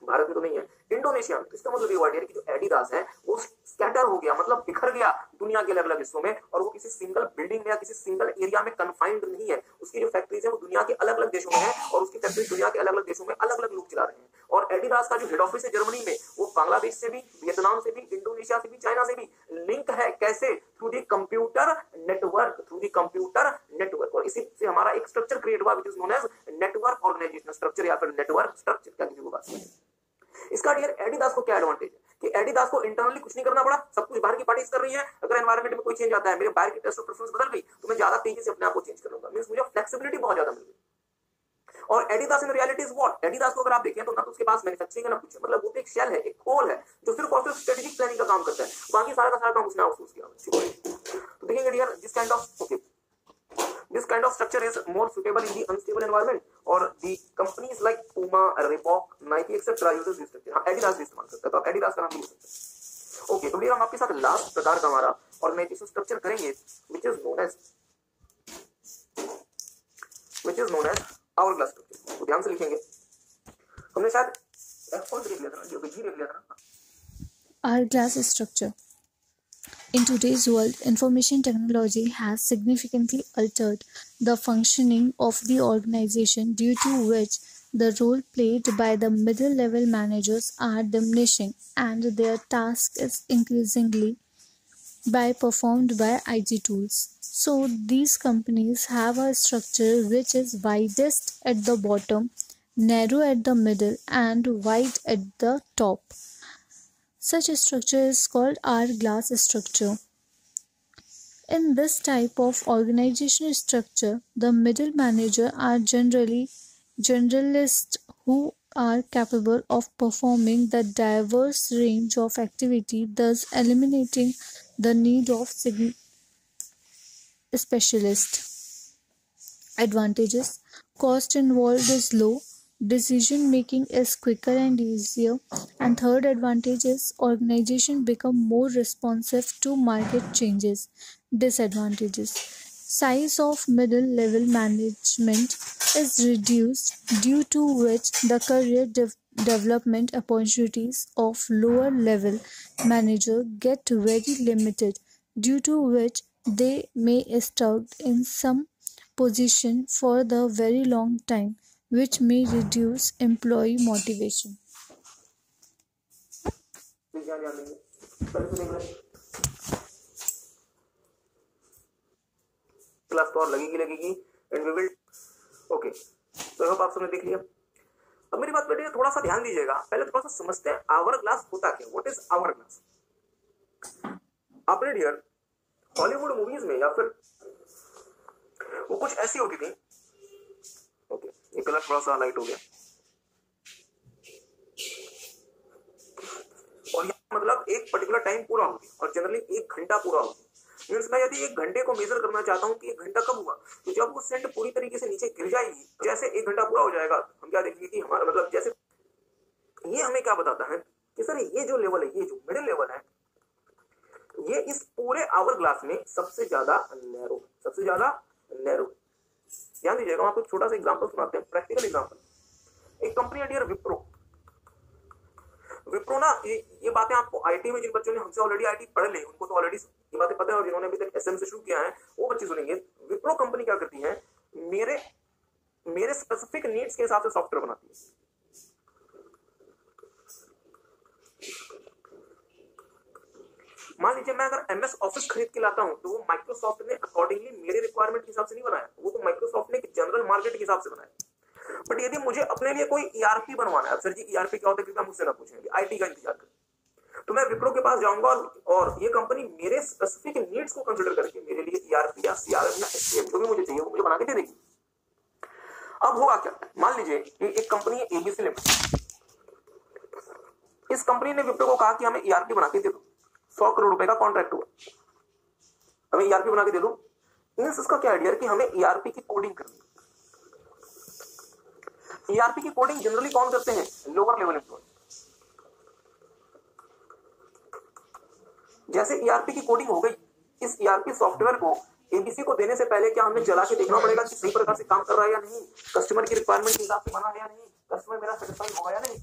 S1: भारत में तो नहीं है, इंडोनेशिया में। तो इसका मतलब ये वर्ड है कि जो एडिडास है वो स्कैटर हो गया, मतलब बिखर गया दुनिया के अलग अलग हिस्सों में, और वो किसी सिंगल बिल्डिंग में या किसी सिंगल एरिया में कन्फाइंड नहीं है। उसकी जो फैक्ट्रीज है वो दुनिया के अलग अलग देशों में है, और उसकी फैक्ट्री दुनिया के अलग अलग देशों में अलग अलग लोग चला रहे हैं। और एडिडास का जो हेड ऑफिस है जर्मनी में, वो बांग्लादेश से भी, वियतनाम से भी, इंडोनेशिया से भी, चाइना से भी लिंक है। कैसे? Through the computer network, through the computer network. और इसी से हमारा एक स्ट्रक्चर क्रिएट हुआ which is known as network organisation structure, या फिर नेटवर्क स्ट्रक्चर, क्या किसी को बात है। इसका डियर एडिडास को क्या एडवांटेज है कि एडिडास को इंटरनली कुछ नहीं करना पड़ा, सब कुछ बाहर की पार्टीज कर रही है। अगर एनवायरनमेंट में कोई चेंज आता है, मेरे बाहर की टेस्ट ऑफ प्रेफरेंस बदल गई, तो मैं ज्यादा तेजी से अपने आप को चेंज कर लूंगा। मींस मुझे फ्लेक्सिबिलिटी बहुत ज्यादा मिल गई। और Adidas in reality is what, Adidas को अगर आप देखें तो ना तो उसके पास मैन्युफैक्चरिंग है ना कुछ, मतलब वो एक शेल है, एक खोल है जो सिर्फ और सिर्फ स्ट्रेटेजिक प्लानिंग का काम करता है, बाकी सारा का सारा काम उसने आउटसोर्स किया। तो देखेंगे dear this kind of okay, this kind of structure is more suitable in the unstable environment, or the companies like Puma, Reebok, Nike etc uses this structure। हाँ, Adidas भी इस्तेमाल करता है, तो आप Adidas का नाम भी ले सकते हैं। ओके, तो भैया हम आपके साथ लास्ट प्रकार का हमारा ऑर्गेनाइजेशन स्ट्रक्चर करेंगे which is known as hourglass structure। तो ध्यान से लिखेंगे, हमने शायद F लिख लिया था, जो G लिख लिया था।
S2: Hourglass structure. In today's world, information technology has significantly altered the functioning of the organization, due to which the role played by the middle-level managers are diminishing, and their task is increasingly performed by IT tools. So these companies have a structure which is widest at the bottom, narrow at the middle, and wide at the top. Such a structure is called hourglass structure. In this type of organizational structure, the middle manager are generally generalists who are capable of performing the diverse range of activity, thus eliminating the need of specialists. Advantages: cost involved is low, decision making is quicker and easier, and third advantage is organization become more responsive to market changes. Disadvantages: size of middle level management is reduced, due to which the career development opportunities of lower level manager get very limited, due to which they may stuck in some position for the very long time, which may reduce employee motivation.
S1: Class तो और लगेगी and we will okay. तो अब आप सबने देख लिया। अब मेरी बात बेटे थोड़ा सा ध्यान दीजिएगा, पहले थोड़ा सा समझते हैं आवर ग्लास होता क्या, व्हाट इज आवर ग्लास। आपने डियर हॉलीवुड मूवीज में या फिर वो कुछ ऐसी होती थी, ओके ये कलर थोड़ा सा लाइट हो गया, और मतलब एक पर्टिकुलर टाइम पूरा हो गया और जनरली 1 घंटा पूरा हो गया। मीन्स मैं यदि 1 घंटे को मेजर करना चाहता हूं कि 1 घंटा कब हुआ, तो जब वो सेंट पूरी तरीके से नीचे गिर जाएगी, जैसे 1 घंटा पूरा हो जाएगा, हम क्या देखेंगे कि हमारा मतलब जैसे ये हमें क्या बताता है कि सर ये जो लेवल है, ये जो मिडिल लेवल है, ये इस पूरे आवर ग्लास में सबसे ज्यादा नैरो, सबसे ज्यादा नैरो। ध्यान दीजिएगा, आपको छोटा सा एग्जांपल सुनाते हैं, प्रैक्टिकल एग्जांपल। एक कंपनी है डियर विप्रो। विप्रो ना ये बातें आपको आईटी में जिन बच्चों ने हमसे ऑलरेडी आईटी पढ़ ली उनको तो ऑलरेडी ये बातें पता है, और जिन्होंने अभी तक एसएम से शुरू किया है वो बच्चे सुनेंगे। विप्रो कंपनी क्या करती है, मेरे स्पेसिफिक नीड्स के हिसाब से सॉफ्टवेयर बनाती है। मान लीजिए मैं अगर एमएस ऑफिस खरीद के लाता हूं तो वो माइक्रोसॉफ्ट ने अकॉर्डिंगली मेरे रिक्वायरमेंट के हिसाब से नहीं बनाया, वो तो माइक्रोसॉफ्ट ने जनरल मार्केट के हिसाब से बनाया। बट यदि मुझे अपने लिए कोई ईआरपी बनवाना है, सर जी ईआरपी क्या होता है कृपया मुझसे ना पूछेंगे, आईटी का इंतजार करें, तो मैं विप्रो के पास जाऊंगा और ये कंपनी मेरे स्पेसिफिक नीड्स को कंसीडर करके मेरे लिए ईआरपी या सीआरएम या एससीएम जो भी मुझे चाहिए वो मुझे बना के दे देगी। अब होगा क्या, मान लीजिए कि एक कंपनी है एबीसी लिमिटेड, इस कंपनी ने विप्रो को कहा कि हमें ईआरपी बना के दे दो, 100 करोड़ रुपए का कॉन्ट्रैक्ट हुआ, हमें ईआरपी बना के दे दो। मींस इसका क्या आइडिया है कि हमें ईआरपी की कोडिंग करनी है। ईआरपी की कोडिंग जनरली कौन करते हैं, लोअर लेवल एम्प्लॉय। जैसे ईआरपी की कोडिंग हो गई, इस ईआरपी सॉफ्टवेयर को एबीसी को देने से पहले क्या हमें चला के देखना पड़ेगा कि सही प्रकार से काम कर रहा है या नहीं, कस्टमर की रिक्वायरमेंट के हिसाब से बना है या नहीं, कस्टमर मेरा सेटिस्फाइड होगा या नहीं।